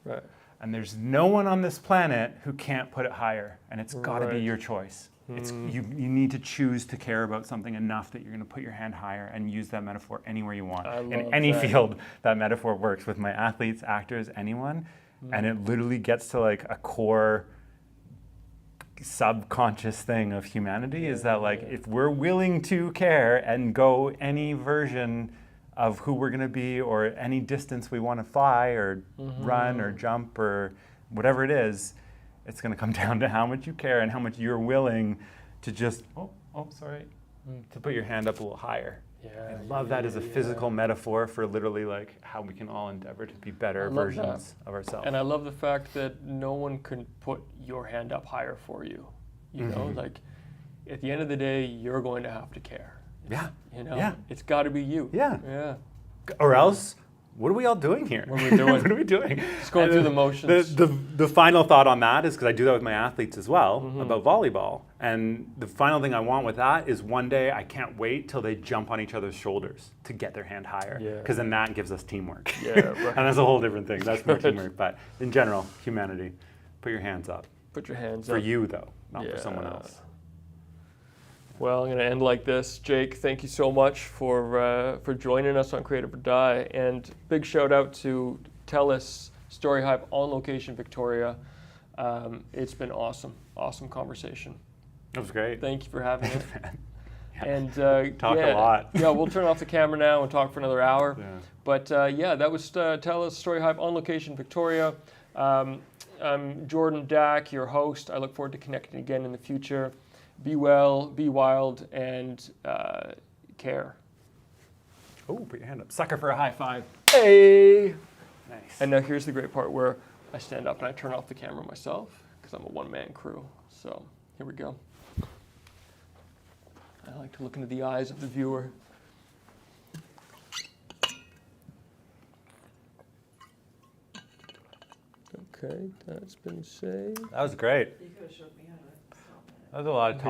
Right. And there's no one on this planet who can't put it higher, and it's got to be Right. your choice. It's you need to choose to care about something enough that you're going to put your hand higher and use that metaphor anywhere you want. I In love any that. field, that metaphor works with my athletes, actors, anyone, and it literally gets to like a core subconscious thing of humanity is that like if we're willing to care and go any version of who we're going to be or any distance we want to fly or run or jump or whatever it is, it's going to come down to how much you care and how much you're willing to just, sorry, to put your hand up a little higher. Yeah. I love that as a physical metaphor for literally like how we can all endeavor to be better versions of ourselves. And I love the fact that no one can put your hand up higher for you. You know, like at the end of the day, you're going to have to care. Yeah. You know, Yeah. it's got to be you. Yeah. Yeah. Or else, what are we all doing here? What are we doing? What are we doing? Just going through the motions. The final thought on that is, because I do that with my athletes as well, about volleyball. And the final thing I want with that is one day I can't wait till they jump on each other's shoulders to get their hand higher. Yeah. Because then that gives us teamwork. Yeah, right. And that's a whole different thing. That's more teamwork. But in general, humanity, put your hands up. Put your hands For up. you, though, not for someone else. Well, I'm going to end like this. Jake, thank you so much for joining us on Creative or Die. And big shout out to TELUS STORYHIVE On Location Victoria. It's been awesome. Awesome conversation. That was great. Thank you for having me. Yeah. And Talk a lot. Yeah, we'll turn off the camera now and talk for another hour. Yeah. But that was TELUS STORYHIVE On Location Victoria. I'm Jordan Dack, your host. I look forward to connecting again in the future. Be well, be wild, and care. Oh, put your hand up. Sucker for a high five. Hey! Nice. And now here's the great part where I stand up and I turn off the camera myself because I'm a one-man crew. So here we go. I like to look into the eyes of the viewer. Okay, that's been saved. That was great. You could have showed me how to stop it. That was a lot of talk.